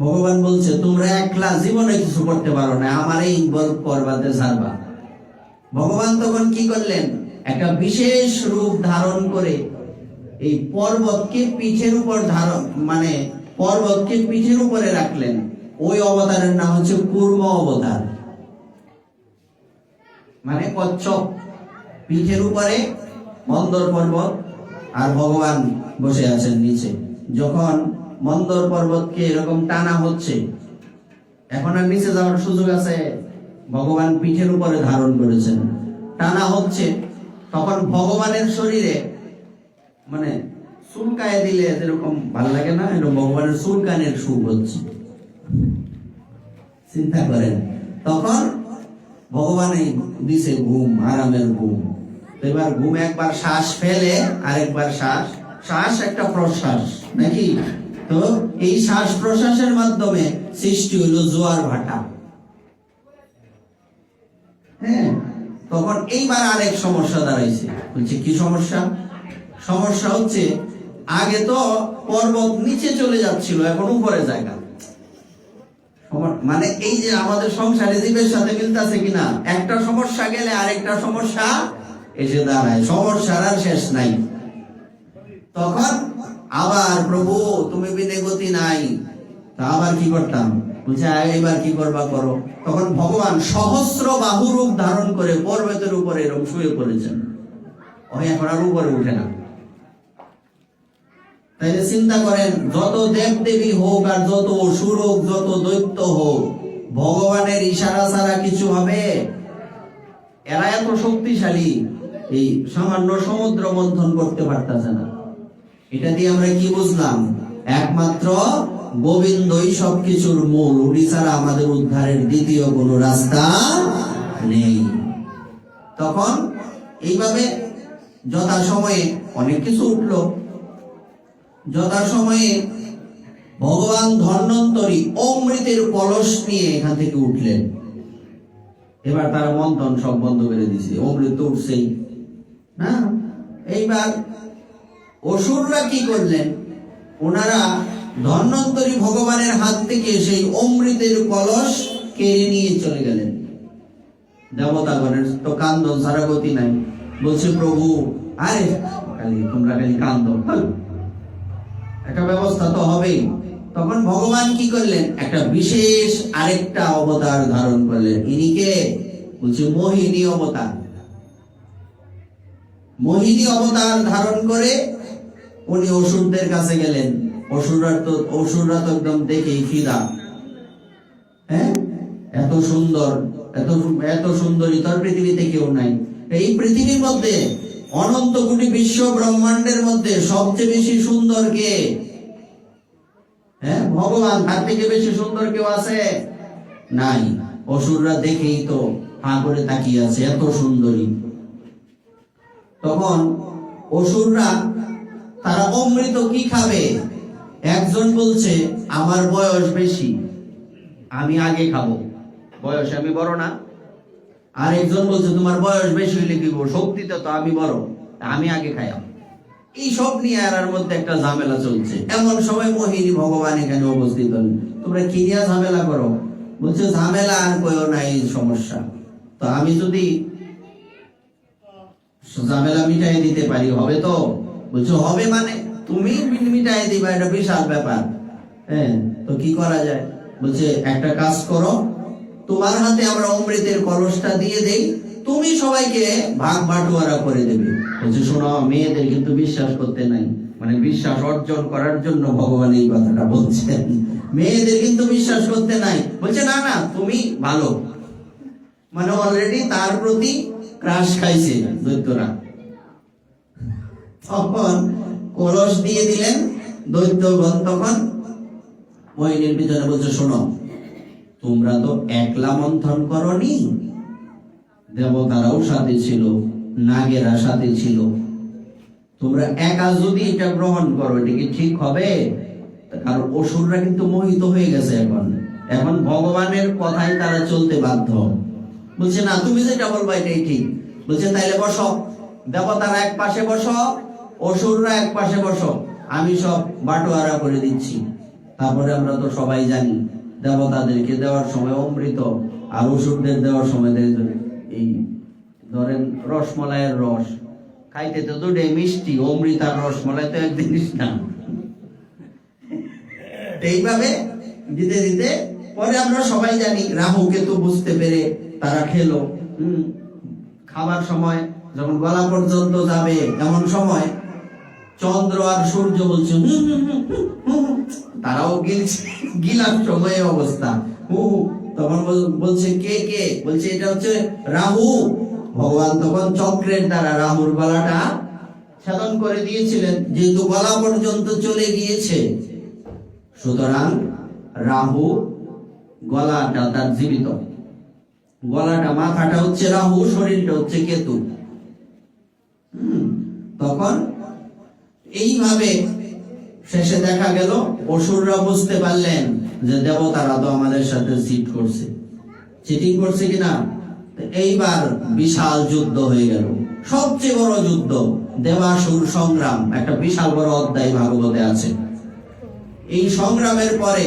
ভগবান বলছে তোমরা একলা জীবনে কিছু করতে পারো না, আমার এই পর্বতে ছাড়বা। ভগবান তখন কি করলেন? একটা বিশেষ রূপ ধারণ করে এই পর্বতকে পিঠের উপর মানে পর্বতকে পিঠের উপরে রাখলেন। ওই অবতারের নাম হচ্ছে কূর্ম অবতার, মানে কচ্ছপ। পিঠের উপরে মন্দর পর্বত, আর ভগবান বসে আছেন নিচে। যখন মন্দর পর্বতকে এরকম টানা হচ্ছে, এখন আর নিচে যাওয়ার সুযোগ আছে? ভগবান পিঠের উপরে ধারণ করেছেন, টানা হচ্ছে। তখন ভগবানের শরীরে মানে চুলকায় দিলে যেরকম ভালো লাগে না, এরকম ভগবানের চুলকানের সুখ হচ্ছে। চিন্তা করেন, তখন ভগবান দিছে ঘুম, আরামের ঘুম। এবার ঘুম, একবার শ্বাস ফেলে আরেকবার শ্বাস একটা প্রশ্বাস নাকি? তো এই শ্বাস প্রশ্বাসের মাধ্যমে সৃষ্টি হলো জোয়ার ভাটা। হ্যাঁ, তখন এইবার আরেক সমস্যা দাঁড়াইছে। বলছে কি সমস্যা? সমস্যা হচ্ছে আগে তো পর্বত নিচে চলে যাচ্ছিল, এখন উপরে জায়গা। মানে এই যে আমাদের সংসারে জীবের সাথে মিলতেছে কিনা? একটা সমস্যা গেলে আরেকটা সমস্যা এসে দাঁড়ায়, সমস্যার আর শেষ নাই। তখন আবার প্রভু তুমি বিনে গতি নাই, তা আবার কি করতাম? বলছে এবার কি করবা করো। তখন ভগবান সহস্র বাহু রূপ ধারণ করে পর্বতের উপরে এরকম শুয়ে পড়েছেন। ওই এখন আর উপরে উঠে না। তাইলে চিন্তা করেন, যত দেব দেবী হোক আর যত অসুর হোক, যত দৈত্য হোক, ভগবানের ইশারা ছাড়া কিছু হবে? এরা এত শক্তিশালী, এই সামান্য সমুদ্র মন্থন করতে পারতেছে না। এটা দিয়ে আমরা কি বুঝলাম? একমাত্র গোবিন্দই সবকিছুর মূল। উনি ছাড়া আমাদের উদ্ধারের দ্বিতীয় কোনো রাস্তা নেই। তখন এইভাবে যথাসময়ে অনেক কিছু উঠলো। যথাসময়ে ভগবান ধন্বন্তরী অমৃতের কলস নিয়ে এখান থেকে উঠলেন। এবার তারা মন্থন সব বন্ধ করে দিছে, অমৃত তো উঠছেই না। এইবার অসুররা কি করলেন? ওনারা ধন্বন্তরী ভগবানের হাত থেকে সেই অমৃতের কলস কেড়ে নিয়ে চলে গেলেন। দেবতাগণের তো কান্দন ছাড়া গতি নাই। বলছে প্রভু, আরে তোমরা খালি কান্দো, একটা ব্যবস্থা তো হবেই। তখন ভগবান কি করলেন, একটা বিশেষ আরেকটা অবতার ধারণ করলেন। ইনি কে? বলছে মোহিনী অবতার। মোহিনী অবতার ধারণ করে উনি অসুরদের কাছে গেলেন। অসুররা তো একদম দেখেই ফিদা। হ্যাঁ, এত সুন্দর, এত সুন্দরী তো পৃথিবীতে কেউ নাই। এই পৃথিবীর মধ্যে, অনন্ত কোটি বিশ্ব ব্রহ্মাণ্ডের মধ্যে সবচেয়ে বেশি সুন্দর কে? হ্যাঁ, ভগবান। তার থেকে বেশি সুন্দর কেউ আছে? নাই। অসুররা দেখেই তো হাঁ করে তাকিয়ে আছে, এত সুন্দরী। তখন অসুররা, তারা অমৃত কি খাবে? একজন বলছে আমার বয়স বেশি, আমি আগে খাবো, বয়সে আমি বড় না। আর একজন বলছে তোমার বয়স বেশি হইলে কি করবো, শক্তিতে তো আমি বড়, আমি আগে খাইলাম। এই সব নিয়ে আর মধ্যে একটা ঝামেলা চলছে। এমন সময় মোহিনী ভগবান এখানে উপস্থিত হলেন। তোমরা কি নিয়ে ঝামেলা করো? বলছে ঝামেলা আর কইও না, এই সমস্যা তো আমি যদি ঝামেলা মিটাই দিতে পারি হবে তো? বলছো হবে মানে তুমি মিটাই দিবা, এটা বিশাল ব্যাপার। হ্যাঁ, তো কি করা যায়? বলছে একটা কাজ করো, তোমার হাতে আমরা অমৃতের কলসটা দিয়ে দেই, তুমি সবাইকে ভাগ বাটোয়ারা করে দেবে। বলছে শোনো, মেয়েদের কিন্তু বিশ্বাস করতে নাই, মানে বিশ্বাস অর্জন করার জন্য ভগবান এই কথাটা বলছেন। মেয়েদের কিন্তু বিশ্বাস করতে নাই। বলছে না না, তুমি ভালো, মানে অলরেডি তার প্রতি ক্রাশ খাইছে দৈত্যরা। তখন কলস দিয়ে দিলেন দৈত্যগণ। তখন মোহিনীর পিছনে বলছে শোনো, তোমরা তো একলা মন্থন করনি, দেবতারাও সাথে ছিল, নাগেরা সাথে ছিল। তোমরা একা যদি এটা গ্রহণ করো, এটা কি ঠিক হবে? কারণ অসুররা কিন্তু মোহিত হয়ে গেছে। এখন ভগবানের কথাই তারা চলতে বাধ্য। বলছে না, তুমি যেটা বলবা এটাই ঠিক। বলছে তাইলে বসো, দেবতারা এক পাশে বসো, অসুররা এক পাশে বসো, আমি সব বাটোয়ারা করে দিচ্ছি। তারপরে আমরা তো সবাই জানি, দেবতাদেরকে দেওয়ার সময় অমৃত, আর অসুরদের দেওয়ার সময় এই ধরেন রসমলাইয়ের রস খাইতে তো দুটোই মিষ্টি, অমৃত আর রসমলাই তো এক জিনিস না। এইভাবে দিতে দিতে পরে আমরা সবাই জানি, রাহুকে তো বুঝতে পেরে তারা খেলো। খাবার সময় যখন গলা পর্যন্ত যাবে, এমন সময় চন্দ্র আর সূর্য বলছে তারাও গিলার সময় অবস্থা। তখন বলছে কে কে? বলছে এটা হচ্ছে রাহু। ভগবান তখন চক্রের দ্বারা রাহুর গলাটা ছেদন করে দিয়েছিলেন, যেহেতু গলা পর্যন্ত চলে গিয়েছে, সুতরাং রাহু গলাটা তার জীবিত, গলাটা, মাথাটা হচ্ছে রাহু, শরীরটা হচ্ছে কেতু। তখন এইভাবে শেষে দেখা গেল অসুররা বুঝতে পারলেন যে দেবতারা তো আমাদের সাথে চিট করছে, চিটিং করছে কিনা। এইবার বিশাল যুদ্ধ হয়ে গেল, সবচেয়ে বড় যুদ্ধ, দেবাসুর সংগ্রাম, একটা বিশাল বড় অধ্যায় ভাগবতে আছে। এই সংগ্রামের পরে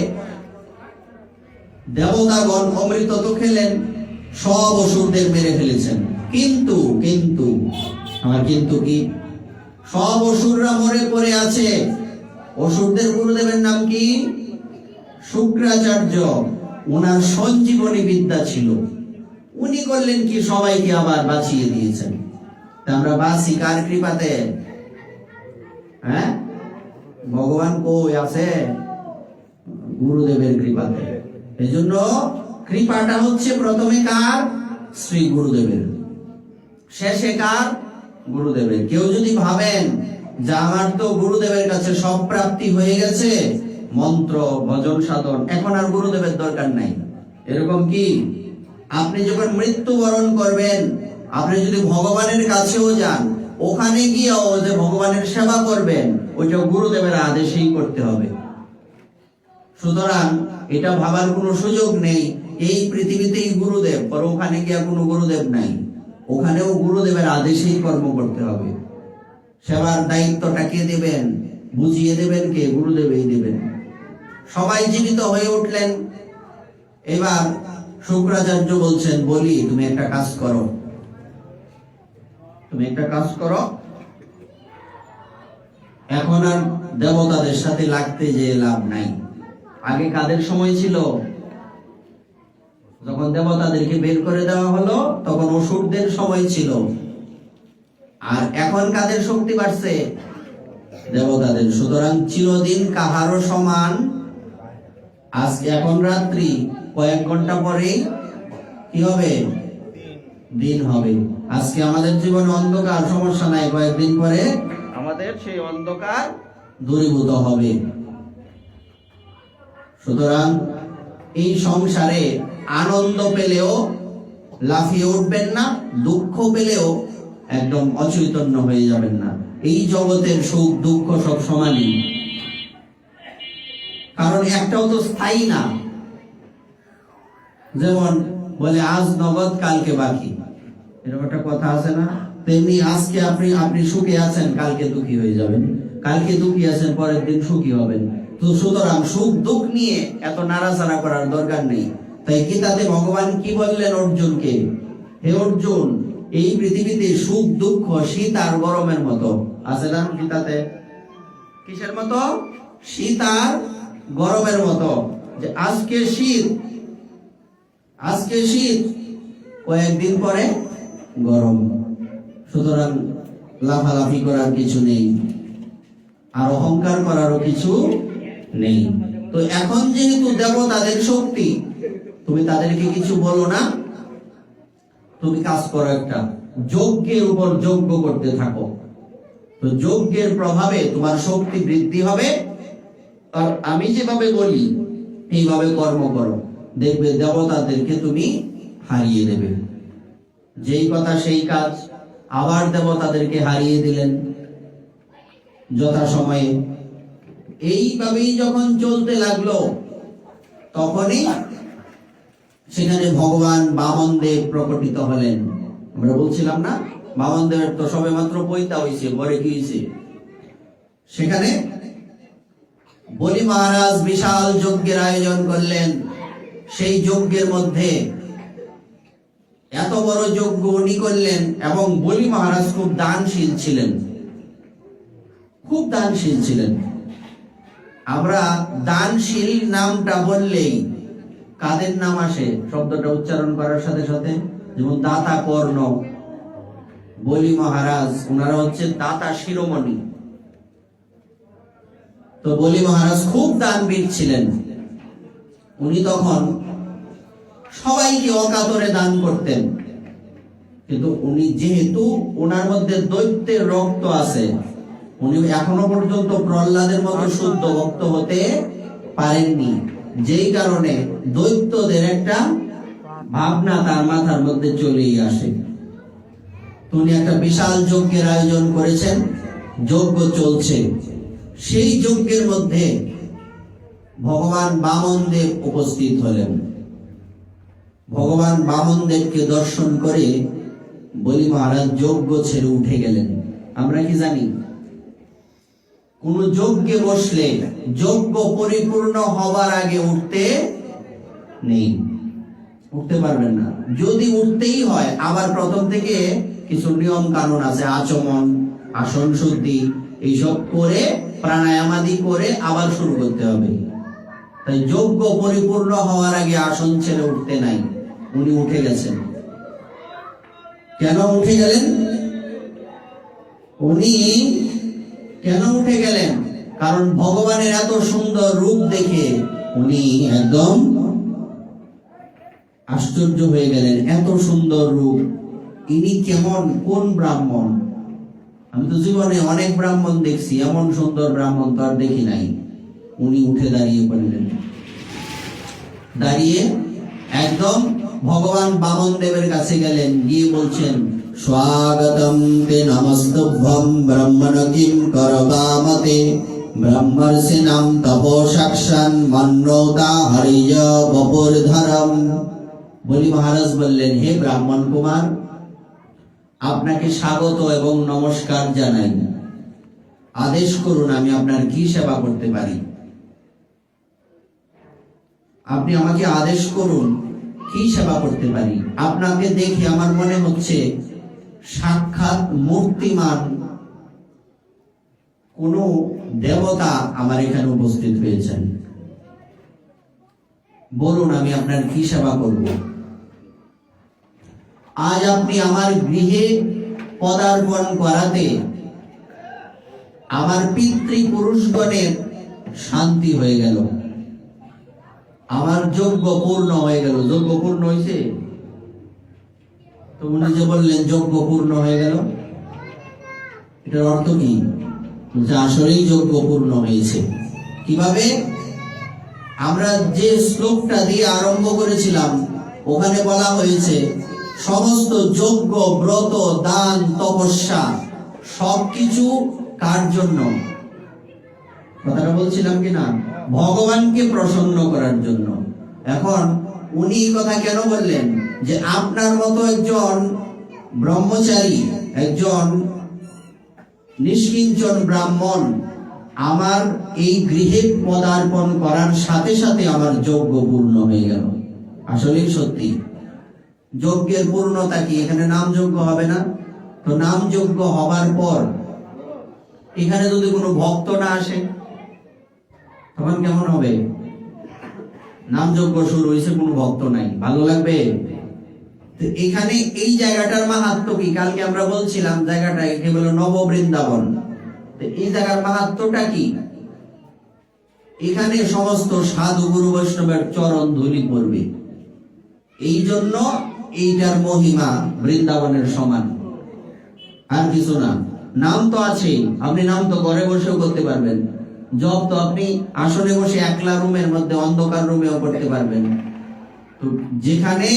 দেবতাগণ অমৃত তো খেলেন, সব অসুরদের মেরে ফেলেছেন। কিন্তু কিন্তু আমার কিন্তু কি, সব অসুররা মরে পড়ে আছে। অসুরদের গুরুদেবের নাম কি? শুক্রাচার্য। ওনার সঞ্জীবনী বিদ্যা ছিল। উনি করলেন কি, সবাইকে আবার বাঁচিয়ে দিয়েছেন। আমরা বাঁচি কার কৃপাতে? হ্যাঁ, ভগবান কই আছে? গুরুদেবের কৃপাতে। এই জন্য কৃপাটা হচ্ছে প্রথমে কার? শ্রী গুরুদেবের, শেষে কার? গুরুদেবের। কেউ যদি ভাবেন যে আমার তো গুরুদেবের কাছে সব প্রাপ্তি হয়ে গেছে, মন্ত্র ভজন সাধন, এখন আর গুরুদেবের দরকার নাই, এরকম কি? আপনি যখন মৃত্যুবরণ করবেন, আপনি যদি ভগবানের কাছেও যান, ওখানে গিয়েও যে ভগবানের সেবা করবেন, ওইটা গুরুদেবের আদেশেই করতে হবে। সুতরাং এটা ভাবার কোনো সুযোগ নেই এই পৃথিবীতেই গুরুদেব, পর ওখানে গিয়ে কোনো গুরুদেব নাই, ওখানেও গুরুদেবের আদেশেই কর্ম করতে হবে। সেবার দায়িত্বটা কে দেবেন? বুঝিয়ে দেবেন কে? গুরুদেবই দেবেন। সবাই জীবিত হয়ে উঠলেন। এবার শুক্রাচার্য বলছেন, বলি তুমি একটা কাজ করো, তুমি একটা কাজ করো, এখন আর দেবতাদের সাথে লাগতে যে লাভ নাই। আগে কাদের সময় ছিল? যখন দেবতাদেরকে বের করে দেওয়া হলো তখন অসুরদের সময় ছিল। আর এখন কাদের শক্তি বাড়ছে? দেবতাদের। সুতরাং চিরদিন কাহারও সমান। আজকে এখন রাত্রি, কয়েক ঘন্টা পরে কি হবে? দিন হবে। আজকে আমাদের জীবনে অন্ধকার, সমস্যা নাই, কয়েকদিন পরে আমাদের সেই অন্ধকার দূরীভূত হবে। সুতরাং এই সংসারে আনন্দ পেলেও লাফিয়ে উঠবেন না, দুঃখ পেলেও একদম অচৈতন্য হয়ে যাবেন না। এই জগতের সুখ দুঃখ সব সমানই, কারণ একটাও তো স্থায়ী না। যেমন বলে আজ নগদ কালকে বাকি, এরকম একটা কথা আছে না? তেমনি আজকে আপনি সুখে আছেন, কালকে দুঃখী হয়ে যাবেন, কালকে দুঃখী আছেন, পরের দিন সুখী হবেন। তো সুতরাং সুখ দুঃখ নিয়ে এত নাড়াচাড়া করার দরকার নেই। তাই গীতাতে ভগবান কি বললেন অর্জুনকে? হে অর্জুন, এই পৃথিবীতে সুখ দুঃখ শীত আর গরমের মতো আছে না? গীতাতে কিসের মতো? শীত আর গরমের মতো। যে আজকে শীত, কয়েকদিন পরে গরম। সুতরাং লাফালাফি করার কিছু নেই, আর অহংকার করারও কিছু নেই। তো এখন যেহেতু দেবতাদের শক্তি, তুমি তাদেরকে কিছু বলো না, তুমি কাজ করো, একটা যজ্ঞের উপর যজ্ঞ করতে থাকো। তো যজ্ঞের প্রভাবে তোমার শক্তি বৃদ্ধি হবে। আর আমি যেভাবে বলি এইভাবে কর্ম করো, দেখবে দেবতাদেরকে তুমি হারিয়ে দেবে। যেই কথা সেই কাজ। আবার দেবতাদেরকে হারিয়ে দিলেন যথাসময়ে। এইভাবেই যখন চলতে লাগলো, তখনই সেখানে ভগবান বামনদেব প্রকটিত হলেন। আমরা বলছিলাম না, বামনদেবের তো সবে মাত্র পৈতা হয়েছে, ঘরে কি হয়েছে? সেখানে বলি মহারাজ বিশাল যজ্ঞের আয়োজন করলেন। সেই যজ্ঞের মধ্যে এত বড় যজ্ঞ উনি করলেন, এবং বলি মহারাজ খুব দানশীল ছিলেন, খুব দানশীল ছিলেন। আমরা দানশীল নামটা বললেই কাদের নাম আসে? শব্দটা উচ্চারণ করার সাথে সাথে, যেমন দাতা কর্ণ, বলি মহারাজ, ওনারা হচ্ছে দাতা শিরোমণি। তো বলি মহারাজ খুব দানবীর ছিলেন। উনি তখন সবাইকে অকাতরে দান করতেন। কিন্তু উনি যেহেতু ওনার মধ্যে দৈত্যের রক্ত আছে, উনি এখনো পর্যন্ত প্রহ্লাদের মতো শুদ্ধ ভক্ত হতে পারেননি। যেই কারণে দৈত্যদের একটা ভাবনা তার মাথার মধ্যে চলেই আসে। উনি একটা বিশাল যজ্ঞের আয়োজন করেছেন, যজ্ঞ চলছে। সেই যজ্ঞের মধ্যে ভগবান বামনদেব উপস্থিত হলেন। ভগবান বামনদেবকে দর্শন করে বলি মহারাজ যজ্ঞ ছেড়ে উঠে গেলেন। আমরা কি জানি? কোন যজ্ঞে বসলে যজ্ঞ পরিপূর্ণ হবার আগে উঠতে নেই, উঠতে পারবেন না। যদি উঠতেই হয়, আবার প্রথম থেকে কিছু নিয়ম কানুন আছে, আচমন, আসন শুদ্ধি, এইসব করে প্রাণায়ামাদি করে আবার শুরু করতে হবে। তাই যজ্ঞ পরিপূর্ণ হওয়ার আগে আসন ছেড়ে উঠতে নাই। উনি উঠে গেছেন। কেন উঠে গেলেন? উনি কেন উঠে গেলেন? কারণ ভগবানের এত সুন্দর রূপ দেখে উনি একদম আশ্চর্য হয়ে গেলেন। এত সুন্দর রূপ, ইনি কেমন, কোন ব্রাহ্মণ? আমি তো জীবনে অনেক ব্রাহ্মণ দেখছি, এমন সুন্দর ব্রাহ্মণ তো আর দেখি নাই। উনি উঠে দাঁড়িয়ে পড়লেন। দাঁড়িয়ে একদম ভগবান বামনদেবের কাছে গেলেন, গিয়ে বলছেন, স্বাগতম তে নমস্তুভ্যং ব্রহ্মণ কিং করবামতে ব্রহ্মর্ষিণাং তপসাক্ষান মন্নোদা হরিয বপুরধরম। বলি মহারাজ বললেন, হে ব্রাহ্মণ কুমার, আপনাকে স্বাগত এবং নমস্কার জানাই। আদেশ করুন, আমি আপনার কি সেবা করতে পারি? আপনি আমাকে আদেশ করুন, কি সেবা করতে পারি? আপনাকে দেখে আমার মনে হচ্ছে সাক্ষাৎ মূর্তিমান কোন দেবতা আমার এখানে উপস্থিত হয়েছেন, বলুন আমি আপনার কি সেবা করব। আজ আপনি আমার গৃহে পদার্পণ করাতে আমার পিতৃপুরুষগণের শান্তি হয়ে গেল, আমার যজ্ঞ পূর্ণ হয়ে গেল। যজ্ঞ পূর্ণ হয়েছে তো উনি যে বললেন যজ্ঞ পূর্ণ হয়ে গেল, এটার অর্থ কি? আসলেই যজ্ঞ পূর্ণ হয়েছে। কিভাবে? আমরা যে শ্লোকটা দিয়ে আরম্ভ করেছিলাম ওখানে বলা হয়েছে সমস্ত যজ্ঞ, ব্রত, দান, তপস্যা সবকিছু কার জন্য? কথাটা বলছিলাম কিনা? ভগবানকে প্রসন্ন করার জন্য। এখন উনি এই কথা কেন বললেন? যে আপনার মতো একজন ব্রহ্মচারী, একজন নিষ্কিঞ্চন ব্রাহ্মণ আমার এই গৃহে পদার্পণ করার সাথে সাথে আমার যজ্ঞ পূর্ণ হয়ে গেল। আসলেই সত্যি যজ্ঞের পূর্ণতা কি? এখানে নাম যজ্ঞ হবে না? তো নাম যজ্ঞ হবার পর এখানে যদি কোনো ভক্ত না আসে তখন কেমন হবে? নাম যজ্ঞ শুরু হয়েছে, কোনো ভক্ত নাই, ভালো লাগবে? তো এখানে এই জায়গাটার মাহাত্ম্য কি? কালকে আমরা বলছিলাম জায়গাটা একে বলে নববৃন্দাবন। তো এই জায়গার মাহাত্ম্যটা কি? এখানে সমস্ত সাধু গুরু বৈষ্ণবের চরণ ধুলি পড়বে, এই জন্য এইটার মহিমা বৃন্দাবনের সমান, আর কিছু না। নাম তো আছেই, আপনি নাম তো ঘরে বসেও করতে পারবেন, জব তো আপনি আসনে বসে একলা রুমের মধ্যে অন্ধকার রুমেও করতে পারবেন। তো যেখানে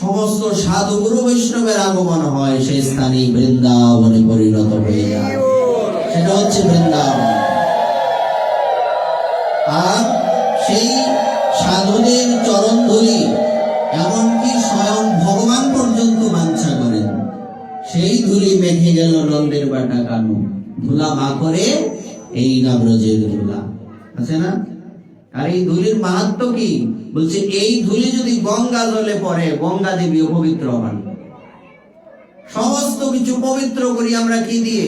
সমস্ত সাধু গুরু বৈষ্ণবের আগমন হয় সেই স্থানে বৃন্দাবনে পরিণত হয়ে যায়, সেটা হচ্ছে বৃন্দাবন। আর সেই সাধুদের চরণ ধুলি এমনকি স্বয়ং ভগবান পর্যন্ত বাঞ্ছা করেন। সেই ধুলি মেখে গেল নন্দের বাটা কানু, ধুলা মা করে এই না ব্রজের ধুলা, আছে না? আর এই ধুলির মাহাত্ম্য কি? বলছে এই ধুলি যদি গঙ্গা জলে পড়ে গঙ্গা দেবী পবিত্র হন। সমস্ত কিছু পবিত্র করি আমরা কি দিয়ে?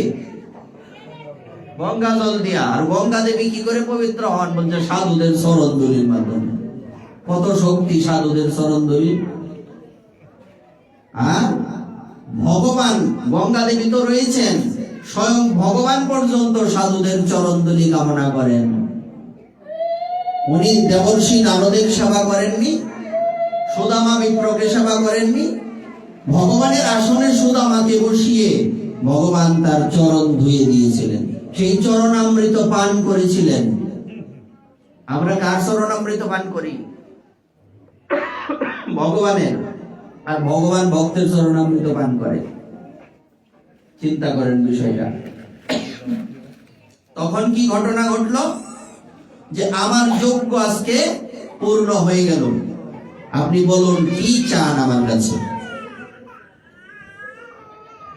গঙ্গা জল দিয়া। আর গঙ্গা দেবী কি করে পবিত্র হন? বলছে সাধুদের চরণ ধুলির মাধ্যমে। কত শক্তি সাধুদের চরণ ধুলি! আর ভগবান, গঙ্গা দেবী তো রয়েছেন, স্বয়ং ভগবান পর্যন্ত সাধুদের চরণ ধুলি কামনা করেন। উনি দেবর্ষি নারদের সেবা করেননি? সুদামা বিপ্রকে সেবা করেননি? ভগবানের আসনে সুদামাকে বসিয়ে ভগবান তার চরণ ধুয়ে দিয়েছিলেন, সেই চরণামৃত পান করেছিলেন। আমরা কার চরণামৃত পান করি? ভগবানের। আর ভগবান ভক্তের চরণামৃত পান করে। চিন্তা করেন বিষয়টা। তখন কি ঘটনা ঘটলো? যে আমার যজ্ঞ আজকে পূর্ণ হয়ে গেল। আপনি বলুন কি চান আমার কাছে?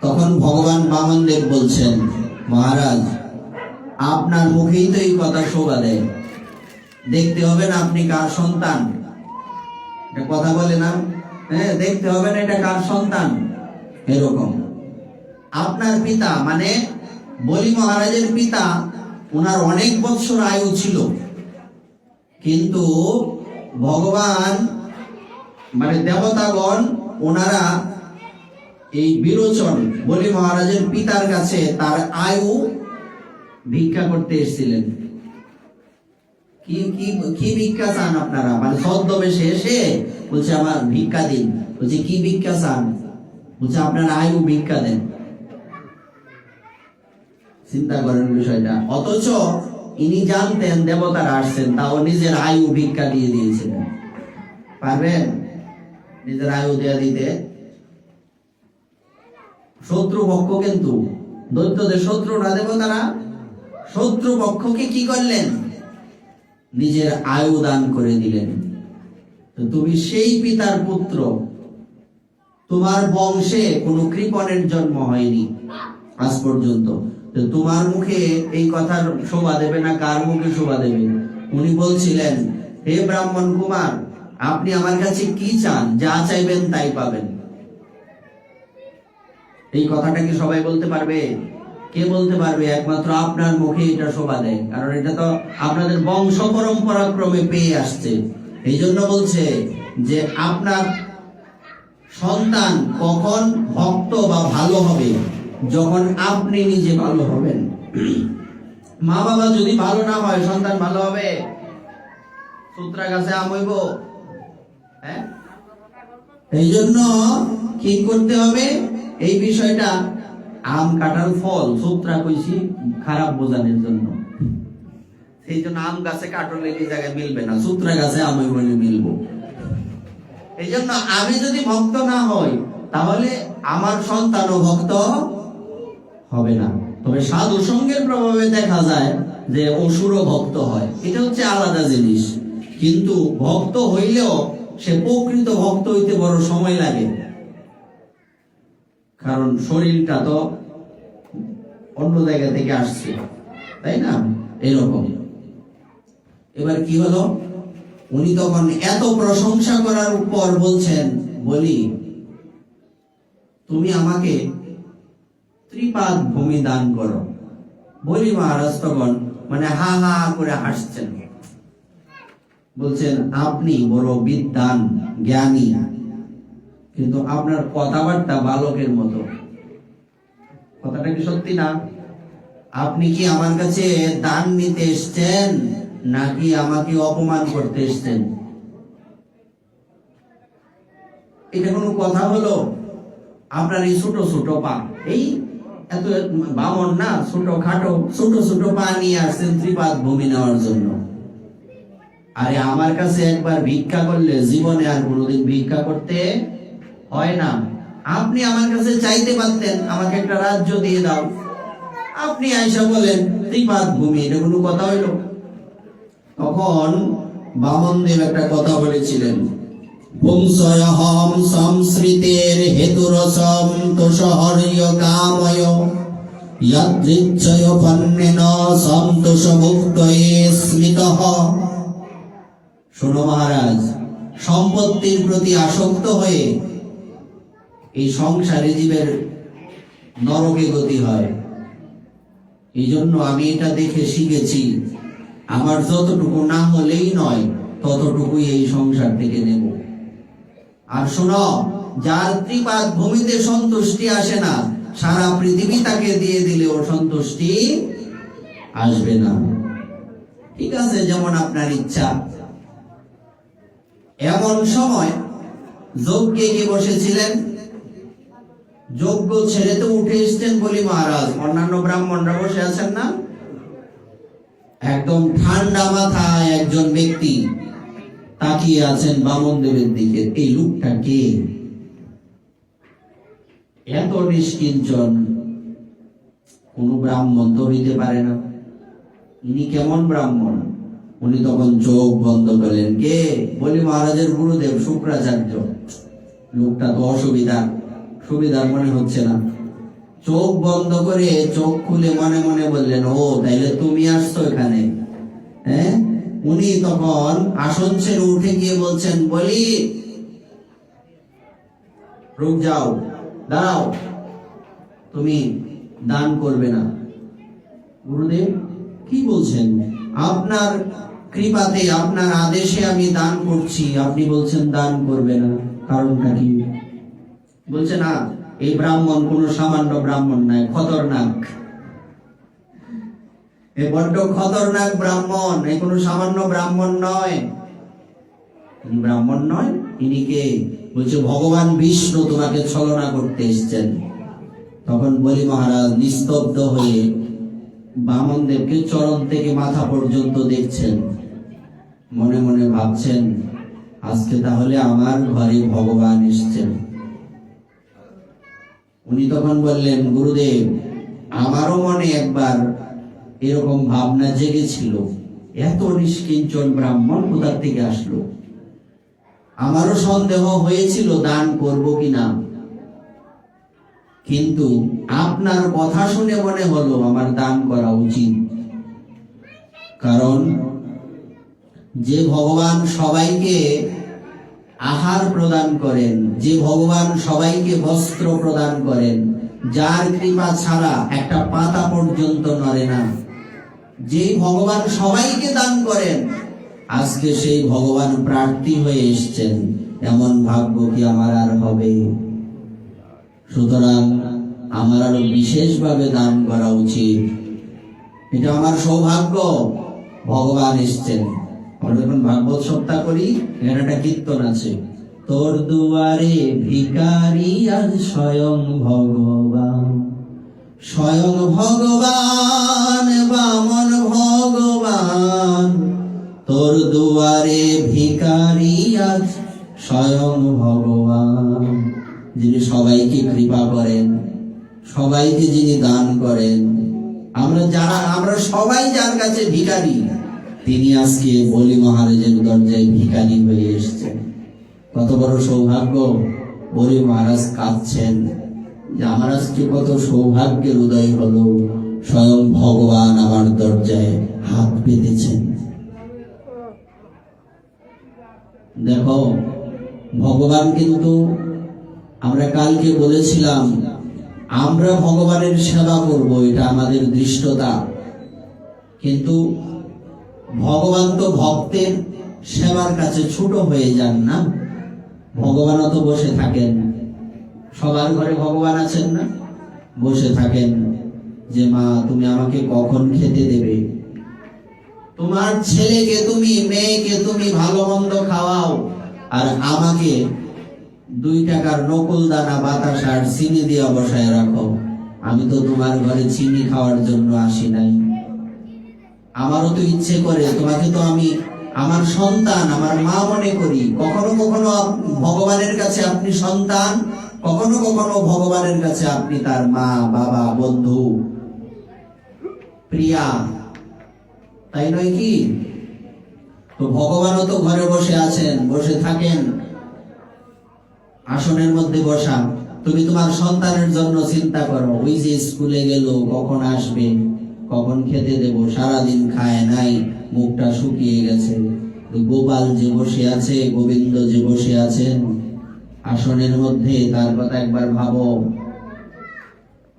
তখন ভগবান বামনদেব বলছেন, মহারাজ আপনার মুখেই তো এই কথা শোভা দেয়, দেখতে হবে না আপনি কার সন্তান। এটা কথা বলে না? হ্যাঁ, দেখতে হবে না এটা কার সন্তান। এরকম আপনার পিতা মানে বলি মহারাজের পিতা, ওনার অনেক বৎসর আয়ু ছিল, কিন্তু ভগবান মানে দেবতাগণ ওনারা এই বিরোচন বলি মহারাজের পিতার কাছে তার আয়ু ভিক্ষা করতে এসেছিলেন। কি কি কি ভিক্ষা চান আপনারা? মানে ছদ্মবেশে এসে বলছে আমার ভিক্ষা দিন। বলছে কি ভিক্ষা চান? বলছে আপনার আয়ু ভিক্ষা দেন। চিন্তা করেন বিষয়টা। অথচ ইনি জানতেন দেবতারা আসছেন, তাও নিজের আয়ু ভিক্ষা দিয়ে দিয়েছিলেন। পারবেন নিজের আয়ু দেয়া দিতে? শত্রুপক্ষ কিন্তু দৈত্যদের শত্রু না দেবতারা, শত্রুপক্ষকে কি করলেন? নিজের আয়ু দান করে দিলেন। তো তুমি সেই পিতার পুত্র, তোমার বংশে কোনো কৃপণের জন্ম হয়নি আজ পর্যন্ত। তো তোমার মুখে এই কথার শোভা দেবে না, কার মুখে শোভা দেবে? উনি বলছিলেন, হে ব্রাহ্মণ কুমার, আপনি আমার কাছে কি চান? যা চাইবেন তাই পাবেন। এই কথাটা কি সবাই বলতে পারবে? কে বলতে পারবে? একমাত্র আপনার মুখে এটা শোভা দেয়, কারণ এটা তো আপনাদের বংশ পরম্পরা ক্রমে পেয়ে আসছে। এই জন্য বলছে যে আপনার সন্তান কখন ভক্ত বা ভালো হবে? যখন আপনি নিজে ভালো হবেন। মা বাবা যদি ভালো না হয়, সন্তান ভালো হবে? সূত্রা গাছে আম হইব? হ্যাঁ, এই জন্য কি করতে হবে? এই বিষয়টা, আম কাটার ফল সূত্রা কইছি খারাপ বোঝানোর জন্য। সেই জন্য আম গাছে কাটলে এই জায়গায় মিলবে না, সূত্রা গাছে আম হইব মিলবো। এই জন্য আমি যদি ভক্ত না হই, তাহলে আমার সন্তানও ভক্ত হবে না। তবে সাধু সঙ্গের প্রভাবে দেখা যায় যে অসুরও ভক্ত হয়, এটা হচ্ছে আলাদা জিনিস। কিন্তু ভক্ত হইলেও সে প্রকৃত ভক্ত হইতে বড় সময় লাগে, কারণ শরীরটা তো অন্য জায়গা থেকে আসছে, তাই না? এরকম। এবার কি হলো, উনি তখন এত প্রশংসা করার পর বলছেন, বলি তুমি আমাকে ত্রিপাদ ভূমি দান করো। বলি মহারাজ তখন মানে হা হা করে হাসছেন, বলছেন আপনি বড় বিদ্বান জ্ঞানী, কিন্তু আপনার কথাবার্তা বালকের মতো। কথাটা কি সত্যি না? আপনি কি আমার কাছে দান নিতে এসছেন, নাকি আমাকে অপমান করতে এসছেন? এটা কোনো কথা হলো? আপনার এই ছোট ছোট পা, এই এত বামন না, ছোট খাটো ছোট ছোট পা নিয়ে আসছেন ত্রিপাদ ভূমি নেওয়ার জন্য। আরে আমার কাছে একবার ভিক্ষা করলে জীবনে আর কোনোদিন ভিক্ষা করতে হয় না। আপনি আমার কাছে চাইতে পারতেন, আমাকে একটা রাজ্য দিয়ে দাও। আপনি আইসা বলেন ত্রিপাদ ভূমি, এটা কোনো কথা হইল? তখন বামনদেব একটা কথা বলেছিলেন, পুংসয়হম সংস্মৃতের হেতুরসম তোষহর্য কাময় যদৃচ্ছয় পন্নেন সন্তোষ মুক্তয়ে স্মিতঃ। শোনো মহারাজ, সম্পত্তির প্রতি আসক্ত হয়ে এই সংসারে জীবের নরকে গতি হয়। এই জন্য আমি এটা দেখে শিখেছি, আমার যতটুকু না হলেই নয়, ততটুকুই এই সংসার থেকে নেব। আর শোনো, যার ত্রিপাদ ভূমিতে সন্তুষ্টি আসে না, সারা পৃথিবী তাকে দিয়ে দিলেও সন্তুষ্টি আসবে না। ঠিক আছে, যেমন আপনার ইচ্ছা। এমন সময় যজ্ঞে গিয়ে বসেছিলেন, যজ্ঞ ছেড়ে তো উঠে এসছেন বলি মহারাজ, অন্যান্য ব্রাহ্মণরা বসে আছেন না? একদম ঠান্ডা মাথায় একজন ব্যক্তি তাকিয়ে আছেন বামনদেবের দিকে। এই লোকটা কে? এত নিষ্কিঞ্চন, কোন ব্রাহ্মণ তো হইতে পারে না। ইনি কেমন ব্রাহ্মণ? উনি তখন চোখ বন্ধ করলেন। কে? বলি মহারাজের গুরুদেব শুক্রাচার্য। লোকটা তো সুবিধার মনে হচ্ছে না। চোখ বন্ধ করে চোখ খুলে মনে মনে বললেন, ও তাইলে তুমি আসছো এখানে? হ্যাঁ। উনি তখন আসন ছেড়ে উঠে গিয়ে বলছেন, বলি রুক যাও, দাঁড়াও, তুমি দান করবে না। গুরুদেব কি বলছেন? আপনার কৃপাতে, আপনার আদেশে আমি দান করছি, আপনি বলছেন দান করবে না, কারণটা কি? বলছে না, এই ব্রাহ্মণ কোনো সামান্য ব্রাহ্মণ নয়, খতরনাক। এ বড্ড খতরনাক ব্রাহ্মণ, এই কোনো সামান্য ব্রাহ্মণ নয়। ইনি ব্রাহ্মণ নয়, ইনি কে? বলছে ভগবান বিষ্ণু তোমাকে ছলনা করতে এসেছেন। তখন বলি মহারাজ নিস্তব্ধ হয়ে বামনদেবকে চরণ থেকে মাথা পর্যন্ত দেখছেন, মনে মনে ভাবছেন, আজকে তাহলে আমার ঘরে ভগবান এসেছেন। উনি তখন বললেন, গুরুদেব আমারও মনে একবার এরকম ভাবনা জেগেছিল, এত নিষ্কিঞ্চন ব্রাহ্মণ কোথা থেকে আসলো। আমারও সন্দেহ হয়েছিল দান করব কিনা, কিন্তু আপনার কথা শুনে মনে হলো আমার দান করা উচিত। কারণ যে ভগবান সবাইকে আহার প্রদান করেন, যে ভগবান সবাইকে বস্ত্র প্রদান করেন, যার কৃপা ছাড়া একটা পাতা পর্যন্ত নড়ে না, যে ভগবান সবাইকে দান করেন, আজকে সেই ভগবান প্রার্থী হয়ে এসছেন, এমন ভাগ্য কি আমার আর হবে? সুতরাং আমার আরো বিশেষভাবে দান করা উচিত। এটা আমার সৌভাগ্য, ভগবান এসছেন। আমরা যখন ভাগবত সপ্তাহ করি, এখানে একটা কীর্তন আছে, তোর দুয়ারে ভিখারি আজ স্বয়ং ভগবান, স্বয়ং ভগবান, বামন ভগবান, তোর দুয়ারে ভিখারি আজ স্বয়ং ভগবান। যিনি সবাইকে কৃপা করেন, সবাইকে যিনি দান করেন, আমরা সবাই যার কাছে ভিখারি, তিনি আজকে বলি মহারাজের দরজায় ভিখারি হয়ে এসেছেন। কত বড় সৌভাগ্য! বলি মহারাজ কাঁদছেন যে আমার আজকে কত সৌভাগ্যের উদয় হলো, স্বয়ং ভগবান আমার দরজায় হাত পেতেছেন। দেখো, ভগবান কিন্তু, আমরা কালকে বলেছিলাম, আমরা ভগবানের সেবা করব, এটা আমাদের দৃষ্টতা, কিন্তু ভগবান তো ভক্তের সেবার কাছে ছোট হয়ে যান না। ভগবানও তো বসে থাকেন, সবার ঘরে ভগবান আছেন না, বসে থাকেন যে মা তুমি আমাকে কখন খেতে দেবে, তোমার ছেলেকে তুমি, মেয়েকে তুমি ভালো মন্দ খাওয়াও, আর আমাকে 2 টাকার নকুল দানা বাতাস আর চিনি দিয়ে বসায় রাখো। আমি তো তোমার ঘরে চিনি খাওয়ার জন্য আসি নাই, আমারও তো ইচ্ছে করে, তোমাকে তো আমি আমার সন্তান, আমার মা মনে করি। কখনো কখনো ভগবানের কাছে আপনি সন্তান, কখনো কখনো ভগবানের কাছে আপনি তার মা, বাবা, বন্ধু, প্রিয়া, তাই নয় কি? তো ভগবানও তো ঘরে বসে আছেন, বসে থাকেন, আসনের মধ্যে বসা। তুমি তোমার সন্তানের জন্য চিন্তা করো, ওই যে স্কুলে গেল, কখন আসবে, কখন খেতে দেব, সারাদিন খায় নাই, মুখটা শুকিয়ে গেছে। গোপাল যে বসে আছে, গোবিন্দ যে বসে আছেন আসনের মধ্যে, তার কথা একবার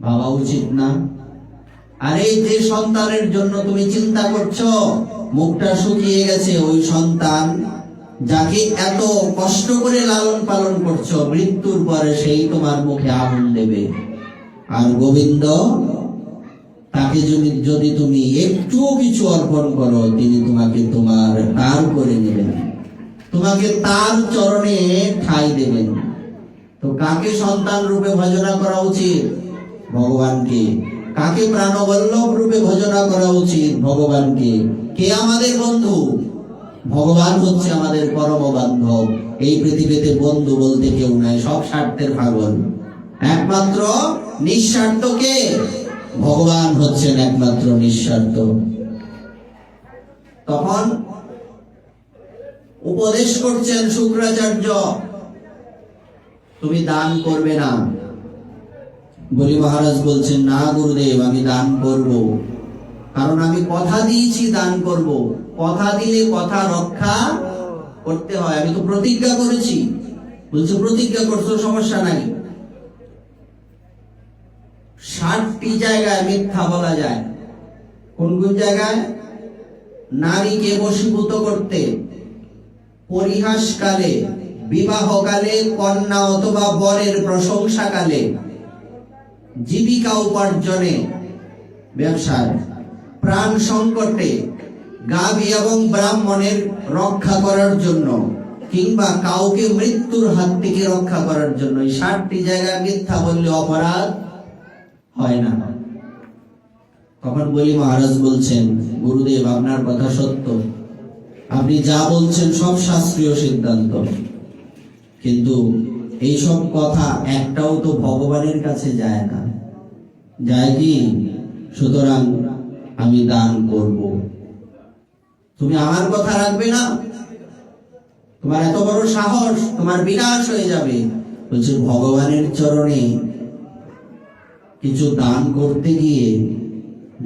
ভাবা উচিত না? আর এই যে সন্তানের জন্য তুমি চিন্তা করছো, মুখটা শুকিয়ে গেছে, ওই সন্তান যাকে এত কষ্ট করে লালন পালন করছো, মৃত্যুর পরে সেই তোমার মুখে আগুন দেবে। আর গোবিন্দ, তাকে যদি তুমি একটু কিছু অর্পণ করো, তিনি তোমাকে তার করে নেবেন, তোমাকে তার চরণে ঠাঁই দেবেন। তো কাকে সন্তান রূপে ভজনা করা উচিত? ভগবানকে। কাকে প্রাণবল্লভ রূপে ভজনা করা উচিত? ভগবানকে। কে আমাদের বন্ধু? ভগবান হচ্ছে আমাদের পরম বান্ধব। এই পৃথিবীতে বন্ধু বলতে কেউ নাই, সব স্বার্থের পাগল। একমাত্র নিঃস্বার্থ কে? ভগবান হচ্ছেন একমাত্র নিঃস্বার্থ। তখন উপদেশ করছেন শুক্রাচার্য, তুমি দান করবে না। বলি মহারাজ বলছেন, না গুরুদেব, আমি দান করব, কারণ আমি কথা দিয়েছি দান করব। কথা দিলে কথা রক্ষা করতে হয়। আমি তো প্রতিজ্ঞা করেছি। বলছে প্রতিজ্ঞা করছো, সমস্যা নাই। 60টি জায়গায় মিথ্যা বলা যায়। কোন কোন জায়গায়? নারীকে বশীভূত করতে, পরিহাসকালে, বিবাহকালে, কন্যা অথবা বরের প্রশংসাকালে, জীবিকা উপার্জনে, ব্যবসায়, প্রাণ সংকটে, গাভী এবং ব্রাহ্মণের রক্ষা করার জন্য, কিংবা কাউকে মৃত্যুর হাত থেকে রক্ষা করার জন্য। 60টি জায়গায় মিথ্যা বললে অপরাধ হয় না। তখন বলি মহারাজ বলছেন, গুরুদেব আপনার কথা সত্য, আপনি যা বলছেন সব শাস্ত্রীয় সিদ্ধান্ত, কিন্তু এইসব কথা একটাও তো ভগবানের কাছে যায় না, যায় কি? সুতরাং আমি দান করব। তুমি আমার কথা রাখবে না? তোমার এত বড় সাহস, তোমার বিনাশ হয়ে যাবে। বলছে ভগবানের চরণে কিছু দান করতে গিয়ে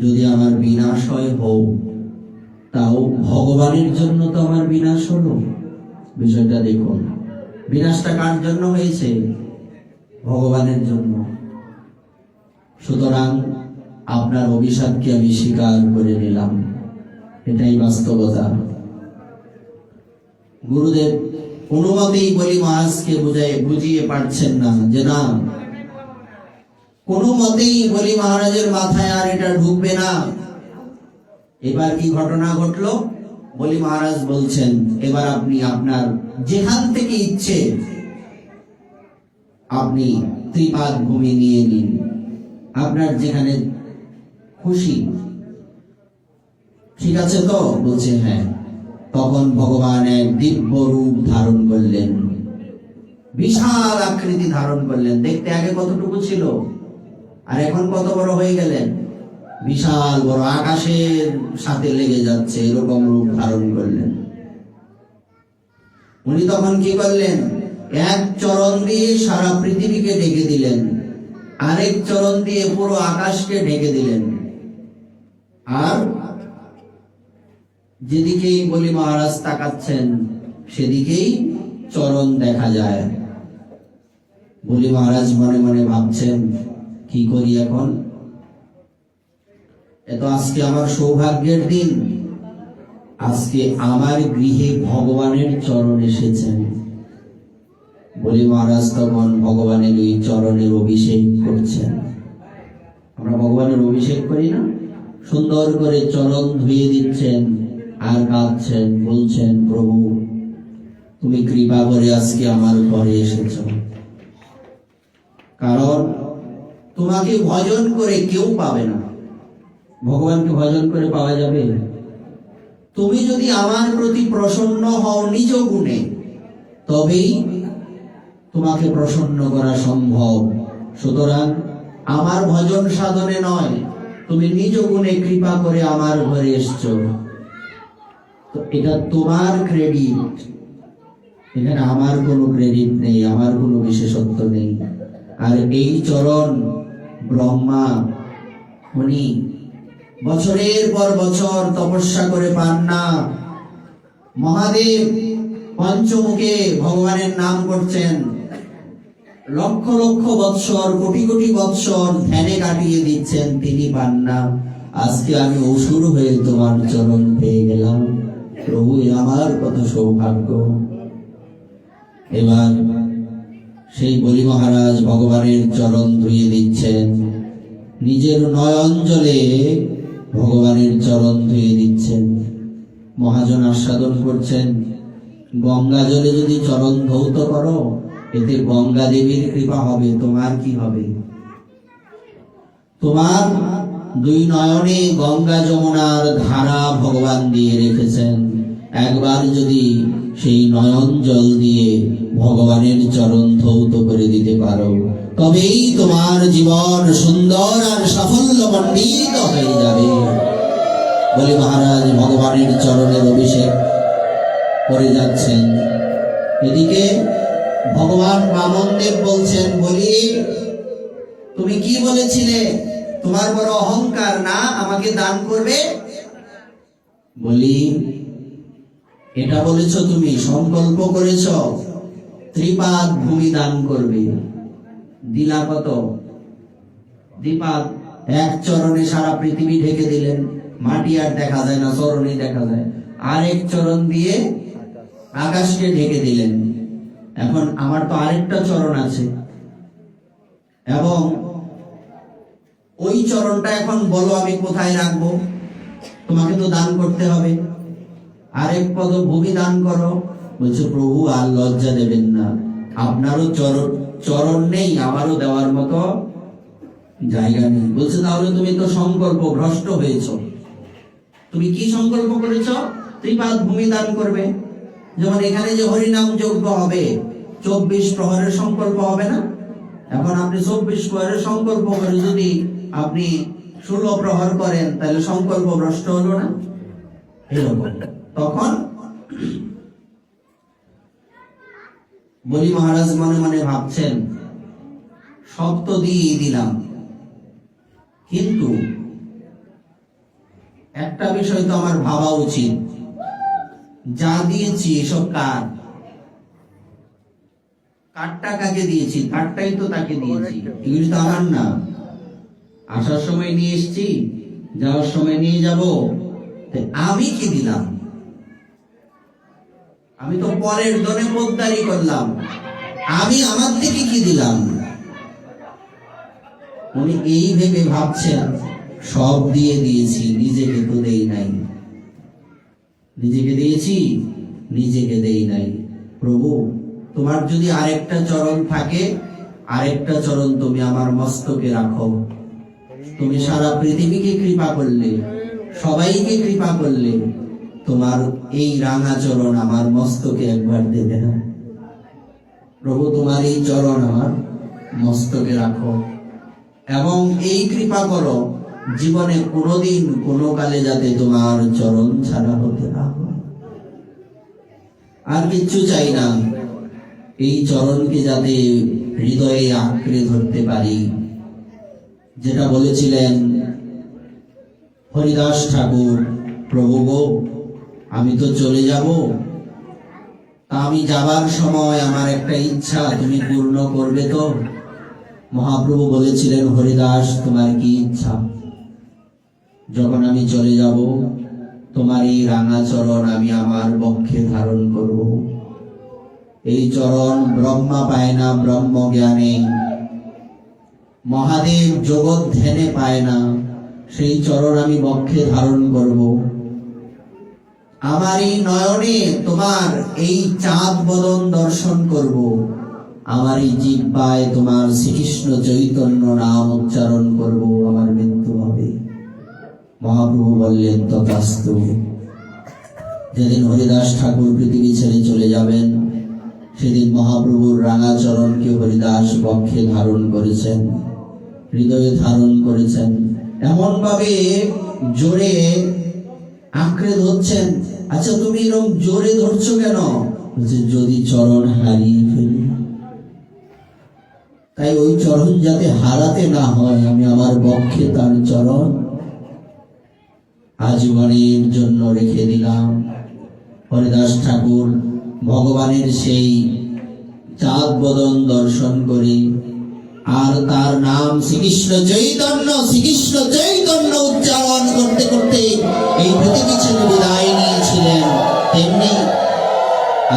যদি আমার বিনাশ হয়, হোক, তাও ভগবানের জন্য তো আমার বিনাশ হলো। বিষয়টা দেখুন, বিনাশটা কার জন্য হয়েছে? ভগবানের জন্য। সুতরাং আপনার অভিশাপকে আমি স্বীকার করে নিলাম। এটাই বাস্তবতা। গুরুদেব কোনো মতেই বলি মহারাজকে বুঝিয়ে পারছেন না যে না, কোনো মতেই বলি মহারাজের মাথায় আর এটা ঢুকবে না। এবার কি ঘটনা ঘটলো? বলি মহারাজ বলছেন, এবার আপনি আপনার যেখান থেকে ইচ্ছে আপনি ত্রিপাদ ভূমি নিয়ে নিন, আপনার যেখানে খুশি। ঠিক আছে তো? বলছে হ্যাঁ। তখন ভগবান এক দিব্য রূপ ধারণ করলেন, বিশাল আকৃতি ধারণ করলেন। দেখতে আগে কতটুকু ছিল আর এখন কত বড় হয়ে গেলেন, বিশাল বড়, আকাশের সাথে লেগে যাচ্ছে, এরকম রূপ ধারণ করলেন। উনি তখন কি করলেন? এক চরণ দিয়ে সারা পৃথিবীকে ঢেকে দিলেন, আরেক চরণ দিয়ে পুরো আকাশকে ঢেকে দিলেন। আর যেদিকেই বলি মহারাজ তাকাচ্ছেন সেদিকেই চরণ দেখা যায়। বলি মহারাজ মনে মনে ভাবছেন, কি করি এখন? এত আজকে আমার সৌভাগ্যের দিন, আজকে আমার গৃহে ভগবানের চরণ এসেছেন। বলি মহারাজ তখন ভগবানের ওই চরণের অভিষেক করছেন। আমরা ভগবানের অভিষেক করি না? সুন্দর করে চরণ ধুয়ে দিচ্ছেন আর কাঁদছেন, বলছেন প্রভু তুমি কৃপা করে আজকে আমার ঘরে এসেছ, কারণ তোমাকে ভজন করে কেউ পাবে না। ভগবানকে ভজন করে পাওয়া যাবে? তুমি যদি আমার প্রতি প্রসন্ন হও নিজ গুণে, তবেই তোমাকে প্রসন্ন করা সম্ভব। সুতরাং আমার ভজন সাধনে নয়, তুমি নিজ গুণে কৃপা করে আমার ঘরে এসছো, তো এটা তোমার ক্রেডিট। এখানে আমার কোনো ক্রেডিট নেই, আমার কোনো বিশেষত্ব নেই। আর এই চরণ ব্রহ্মা উনি বছরের পর বছর তপস্যা করে পান না। মহাদেব পঞ্চমুখে ভগবানের নাম করছেন, লক্ষ লক্ষ বৎসর, কোটি কোটি বৎসর ধ্যানে কাটিয়ে দিচ্ছেন, তিনি পান না। আজকে আমি অসুর হয়ে তোমার চরণ পেয়ে গেলাম, প্রভু আমার কত সৌভাগ্য। এবার সেই বলি মহারাজ ভগবানের চরণ ধুয়ে দিচ্ছেন, নিজের নয়ন জলে ভগবানের চরণ ধুয়ে দিচ্ছেন। মহাজন আস্বাদন করছেন, গঙ্গা জলে যদি চরণ ধৌত করো, এতে গঙ্গা দেবীর কৃপা হবে, তোমার কি হবে? তোমার দুই নয়নে গঙ্গা যমুনার ধারা ভগবান দিয়ে রেখেছেন। একবার যদি সেই নয়ন জল দিয়ে ভগবানের চরণ ধৌত করে দিতে পারো, তবেই তোমার জীবন সুন্দর আর সাফল্য মণ্ডিত হয়ে যাবে। বলে মহারাজ ভগবানের চরণের অভিষেক করে যাচ্ছেন। এদিকে ভগবান বামনদেব বলছেন, বলি তুমি কি বলেছিলে? তোমার বড় অহংকার না, আমাকে দান করবে? বলি এটা বলেছ তুমি, সংকল্প করেছ ত্রিপাদ ভূমি দান করবে। দিলা কত? দ্বিপাদ। এক চরণে সারা পৃথিবী ঢেকে দিলেন, মাটি আর দেখা যায় না, চরণই দেখা যায়। আরেক চরণ দিয়ে আকাশকে ঢেকে দিলেন। এখন আমার তো আরেকটা চরণ আছে, এবং ওই চরণটা এখন বলো আমি কোথায় রাখবো? তোমাকে তো দান করতে হবে, আরেক পদ ভূমি দান করো। বলছে প্রভু আর লজ্জা দেবেন না, আপনারও চরণ নেই, আমারও দেওয়ার মতো জায়গা নেই। বলছে তাহলে তুমি তো সংকল্প ভ্রষ্ট হয়েছ। তুমি কি সংকল্প করেছ? ত্রিপাদ ভূমি দান করবে। যেমন এখানে যে হরিনাম যজ্ঞ হবে, 24 প্রহরের সংকল্প হবে না? এখন আপনি 24 প্রহরের সংকল্প করে যদি আপনি 16 প্রহর করেন, তাহলে সংকল্প ভ্রষ্ট হলো না? এরকম। তখন বলি মহারাজ মনে মনে ভাবছেন, সব তো দিয়ে দিলাম, কিন্তু একটা বিষয় তো আমার ভাবা উচিত, যা দিয়েছি এসব কার? কারটা কাকে দিয়েছি? কারটাই তো তাকে দিয়েছি, এগুলি তো আমার না। আসার সময় নিয়ে এসেছি, যাওয়ার সময় নিয়ে যাব, আমি কি দিলাম? আমি তো পরের দনে পোদ্দারি করলাম, আমি আমার থেকে কি দিলাম? উনি এই ভেবে ভাবছেন সব দিয়ে দিয়েছি, নিজেকে তো দেই নাই। নিজেকে দিয়েছি, নিজেকে দেই নাই। প্রভু, তোমার যদি আরেকটা চরণ থাকে, আরেকটা চরণ তুমি আমার মস্তকে রাখো। তুমি সারা পৃথিবীকে কৃপা করলে, সবাইকে কৃপা করলে, তোমার এই রাঙা চরণ আমার মস্তকে একবার দেবে না? প্রভু, তোমার এই চরণ আমার মস্তকে রাখো এবং এই কৃপা করো জীবনে কোনোদিন কোনো কালে যাতে তোমার চরণ ছাড়া হতে না হয়। আর কিচ্ছু চাই না, এই চরণকে যাতে হৃদয়ে আঁকড়ে ধরতে পারি। যেটা বলেছিলেন হরিদাস ঠাকুর, প্রভু গো, আমি তো চলে যাব, তা আমি যাবার সময় আমার একটা ইচ্ছা তুমি পূর্ণ করবে তো? মহাপ্রভু বলেছিলেন, হরিদাস, তোমার কি ইচ্ছা? যখন আমি চলে যাব, তোমার এই রাঙা চরণ আমি আমার বক্ষে ধারণ করব। এই চরণ ব্রহ্মা পায় না ব্রহ্ম জ্ঞানে, মহাদেব জগৎ ধ্যানে পায় না, সেই চরণ আমি বক্ষে ধারণ করব। আমার এই নয়নে তোমার এই চাঁদ বদন দর্শন করব। আমার এই জিহ্বায় তোমার শ্রীকৃষ্ণ চৈতন্য নাম উচ্চারণ করব, আমার মৃত্যু হবে। মহাপ্রভু বললেন, তথাস্তু। যেদিন হরিদাস ঠাকুর পৃথিবী ছেড়ে চলে যাবেন, সেদিন মহাপ্রভুর রাঙা চরণকে হরিদাস বক্ষে ধারণ করেছেন, হৃদয়ে ধারণ করেছেন, এমন ভাবে জোরে আঁকড়ে ধরছেন। আচ্ছা, তুমি এরকম জোরে ধরছো কেন? যদি চরণ হারিয়ে ফেলি, তাই ওই চরণ যাতে হারাতে না হয়, আমি আমার বক্ষে তার চরণ আজীবনের জন্য রেখে দিলাম। হরিদাস ঠাকুর ভগবানের সেই চাঁদ বদন দর্শন করে আর তার নাম শ্রীকৃষ্ণ চৈতন্য, শ্রীকৃষ্ণ চৈতন্য উচ্চারণ করতে করতে এই পৃথিবী ছেড়ে বিদায় নিয়েছিলেন। তেমনি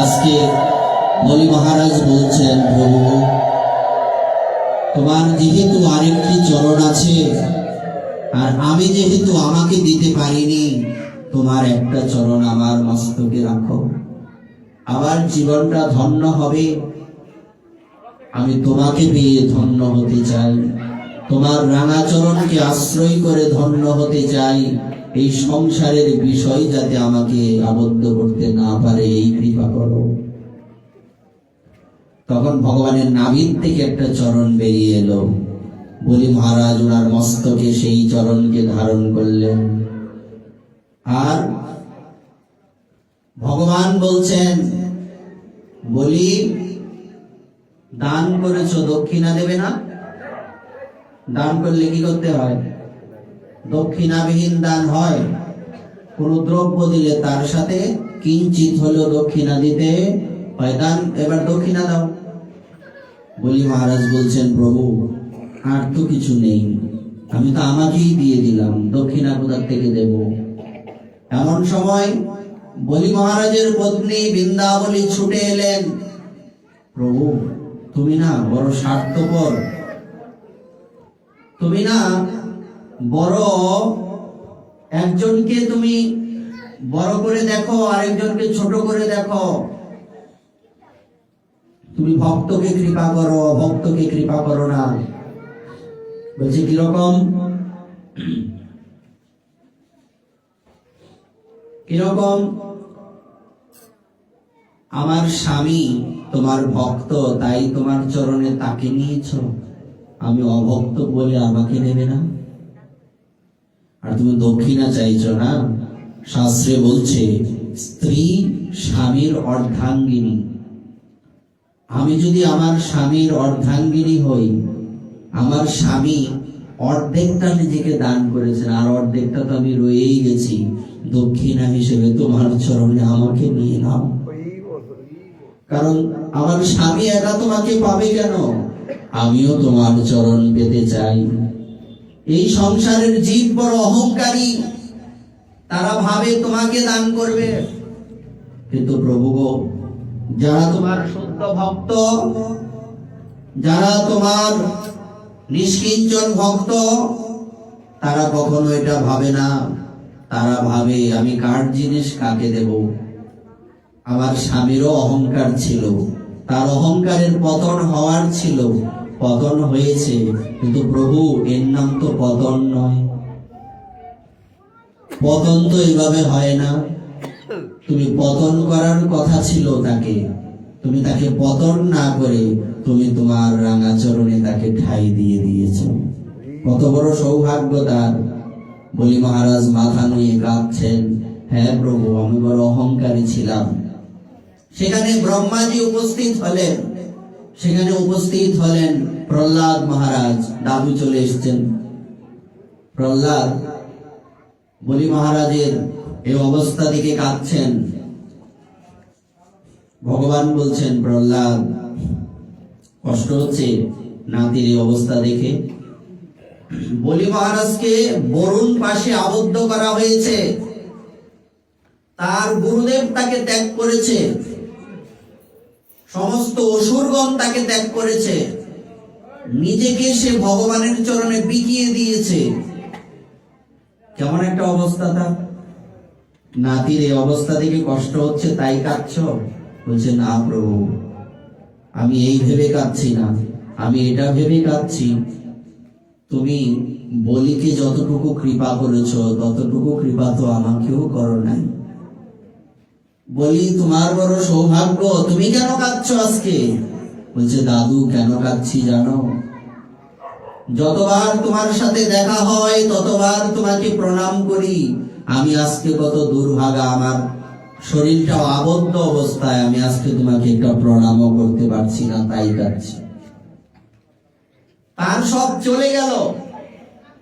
আজকে বলি মহারাজ বলছেন, প্রভু, তোমার যেহেতু আরেকটি চরণ আছে, আর আমি যেহেতু আমাকে দিতে পারিনি, তোমার একটা চরণ আমার মস্তকে রাখো, আমার জীবনটা ধন্য হবে। আমি তোমাকে পেয়ে ধন্য হতে চাই, তোমার রাঙা চরণকে আশ্রয় করে ধন্য হতে চাই। এই সংসারের বিষয় যাতে আমাকে আবদ্ধ করতে না পারে, এই কৃপা করো। তখন ভগবানের নাভির থেকে একটা চরণ বেরিয়ে এলো। বলি মহারাজ ওনার মস্তকে সেই চরণকে ধারণ করলেন। আর ভগবান বলছেন, বলি, দান করেছো, দক্ষিণা দেবে না? দান করলে কি করতে হয়? দক্ষিণাবিহীন দান হয়। কোন দ্রব্য দিলে তার সাথে কিঞ্চিত হলেও দক্ষিণা দিতে হয়। দান, এবার দক্ষিণা দাও। বলি মহারাজ বলছেন, প্রভু, আর তো কিছু নেই, আমি তো আমাকেই দিয়ে দিলাম, দক্ষিণা কোথা থেকে দেব? এমন সময় বলি মহারাজের পত্নী বৃন্দাবলী ছুটে এলেন। প্রভু, তুমি না বড় স্বার্থপর, তুমি না বড়, একজনকে তুমি বড় করে দেখো, আরেকজনকে ছোট করে দেখো। তুমি ভক্তকে কৃপা করো, ভক্তকে কৃপা করো না। বলছে, কিরকম? কিরকম? আমার স্বামী তোমার ভক্ত, তাই তোমার চরণে তাকে নিয়েছ, আমি অভক্ত বলে আমাকে নেবে না? আর তুমি দক্ষিণা চাইছো না? শাস্ত্রে বলছে, স্ত্রী স্বামীর অর্ধাঙ্গিনী। আমি যদি আমার স্বামীর অর্ধাঙ্গিনী হই, আমার স্বামী অর্ধেকটা নিজেকে দান করেছেন, আর অর্ধেকটা তো আমি রয়েই গেছি, দক্ষিণা হিসেবে তোমার চরণে আমাকে নিয়ে নাও। কারণ আমার স্বামী একা তোমাকে পাবে কেন? আমিও তোমার চরণ পেতে চাই। এই সংসারের জীব বড় অহংকারী, তারা ভাবে তোমাকে দান করবে। কিন্তু প্রভু গো, যারা তোমার শুদ্ধ ভক্ত, যারা তোমার নিষ্কিঞ্চন ভক্ত, তারা কখনো এটা ভাবে না। তারা ভাবে আমি কার জিনিস কাকে দেব। আমার স্বামীরও অহংকার ছিল, তার অহংকারের পতন হওয়ার ছিল, পতন হয়েছে। কিন্তু প্রভু, এর নাম তো পতন নয়। পতন তো এইভাবে হয় না। তুমি পতন করার কথা ছিল তাকে, তুমি তাকে পতন না করে তুমি তোমার রাঙা চরণে তাকে ঠাঁই দিয়ে দিয়েছো। কত বড় সৌভাগ্য তার। বলি মহারাজ মাথা নুয়ে কাঁদছেন, হ্যাঁ প্রভু, আমি বড় অহংকারী ছিলাম। সেখানে ব্রহ্মাজি উপস্থিত হলেন, সেখানে উপস্থিত হলেন প্রহ্লাদ মহারাজ। দাদু চলে এসেছেন। প্রহ্লাদ বলি মহারাজের এই অবস্থা দিকে কাঁদছেন। ভগবান বলছেন, প্রহ্লাদ, কষ্ট হচ্ছে নাতির এই অবস্থা দেখে। বলি মহারাজকে বরুণ পাশে আবদ্ধ করা হয়েছে। তার গুরুদেব তাকে ত্যাগ করেছে, সমস্ত অসুরগণ তাকে ত্যাগ করেছে, নিজেকে সে ভগবানের চরণে বিকিয়ে দিয়েছে। কেমন একটা অবস্থা তার। নাতির এই অবস্থা দেখে কষ্ট হচ্ছে তাই কাঁদছ? বলছে, না প্রভু, আমি এই ভেবে কাঁদছি না, আমি এটা ভেবে কাঁদছি, তুমি বলিকে যতটুকু কৃপা করেছ ততটুকু কৃপা তো আমাকেও করো নাই। বলি, তোমার বড় সৌভাগ্য, তুমি কেন কাঁদছো আজকে? বলছে, দাদু, কেন কাঁদছি জানো? যতবার তোমার সাথে দেখা হয় ততবার তোমাকে প্রণাম করি। আমি আজকে কত দুর্ভাগা, আমার শরীরটাও আবদ্ধ অবস্থায়, আমি আজকে তোমাকে একটা প্রণামও করতে পারছি না, তাই কাঁদছি। তার সব চলে গেল,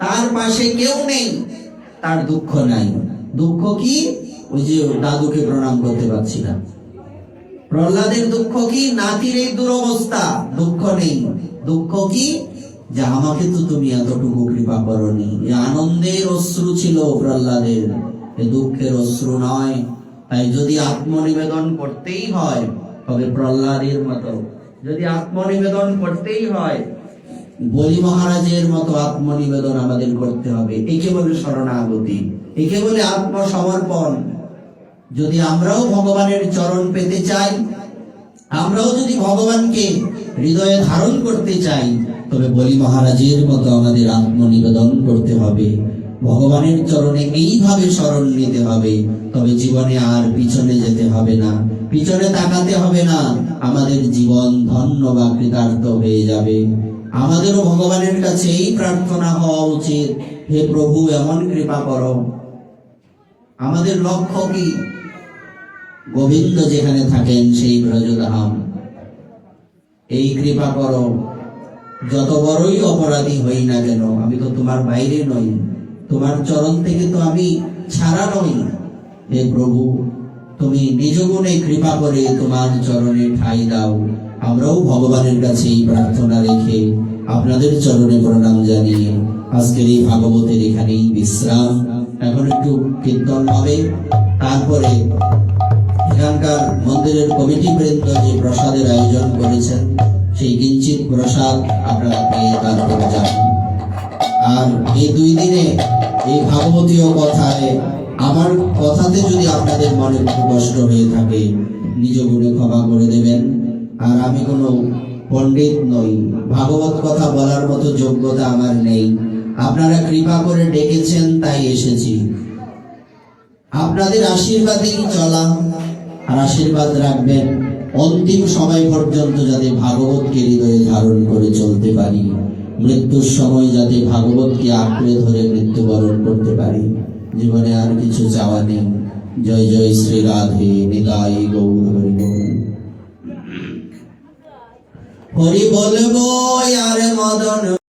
তার পাশে কেউ নেই, তার দুঃখ নাই। দুঃখ কি? ওই যে দাদুকে প্রণাম করতে পারছি না। প্রহ্লাদের দুঃখ কি? নাতির এই দুরবস্থা। দুঃখ নেই। দুঃখ কি? যে আমাকে তো তুমি এতটুকু কৃপা করনি। এ আনন্দের অশ্রু ছিল প্রহ্লাদের, এ দুঃখের অশ্রু নয়। তাই যদি আত্মনিবেদন করতেই হয়, তবে প্রহ্লাদের মতো যদি আত্মনিবেদন করতেই হয়, বলি মহারাজের মতো আত্মনিবেদন আমাদের করতে হবে। একে বলে শরণাগতি, একে বলে আত্মসমর্পণ। যদি আমরাও ভগবানের চরণ পেতে চাই, আমরাও যদি ভগবানকে হৃদয়ে ধারণ করতে চাই, তবে বলি মহারাজের মতো আমাদের আত্মনিবেদন করতে হবে, ভগবানের চরণে এইভাবে শরণ নিতে হবে। তবে জীবনে আর পিছনে যেতে হবে না, পিছনে তাকাতে হবে না। আমাদের জীবন ধন্য বা কৃতার্থ হয়ে যাবে। আমাদেরও ভগবানের কাছে এই প্রার্থনা হওয়া উচিত, হে প্রভু, এমন কৃপা করো। আমাদের লক্ষ্য কি? গোবিন্দ যেখানে থাকেন সেই ব্রজধাম। এই কৃপা করো। যত বড়ই অপরাধী হই না কেন, আমি তো তোমার বাইরে নই, তোমার চরণ থেকে তো আমি ছাড়া নই। হে প্রভু, তুমি নিজ গুণে কৃপা করে তোমার চরণে ঠাঁই দাও। আমরাও ভগবানের কাছে এই প্রার্থনা রেখে আপনাদের চরণে প্রণাম জানিয়ে আজকের এই ভাগবতের এখানেই বিশ্রাম। এখন একটু কীর্তন হবে, তারপরে এখানকার মন্দিরের কমিটি বৃন্দ যে প্রসাদের আয়োজন করেছেন, সেই কিঞ্চিত প্রসাদ আপনারা পেয়ে তারপরে যান। আর এই 2 দিনে এই ভাগবতীয় কথায়, আমার কথাতে যদি আপনাদের মনে একটু কষ্ট হয়ে থাকে, নিজ গুণে ক্ষমা করে দেবেন। আর আমি কোনো পণ্ডিত নই, ভাগবত কথা বলার মতো যোগ্যতা আমার নেই। আপনারা কৃপা করে ডেকেছেন তাই এসেছি। আপনাদের আশীর্বাদেই চলা, আর আশীর্বাদ রাখবেন অন্তিম সময় পর্যন্ত যাতে ভাগবতকে হৃদয়ে ধারণ করে চলতে পারি, মৃত্যুর সময় যাতে ভাগবতকে আঁকড়ে ধরে মৃত্যুবরণ করতে পারি। জীবনে আর কিছু চাওয়া নেই। জয় জয় শ্রী রাধে নিতাই গৌর হরি বল। হরি বলবো আর মদন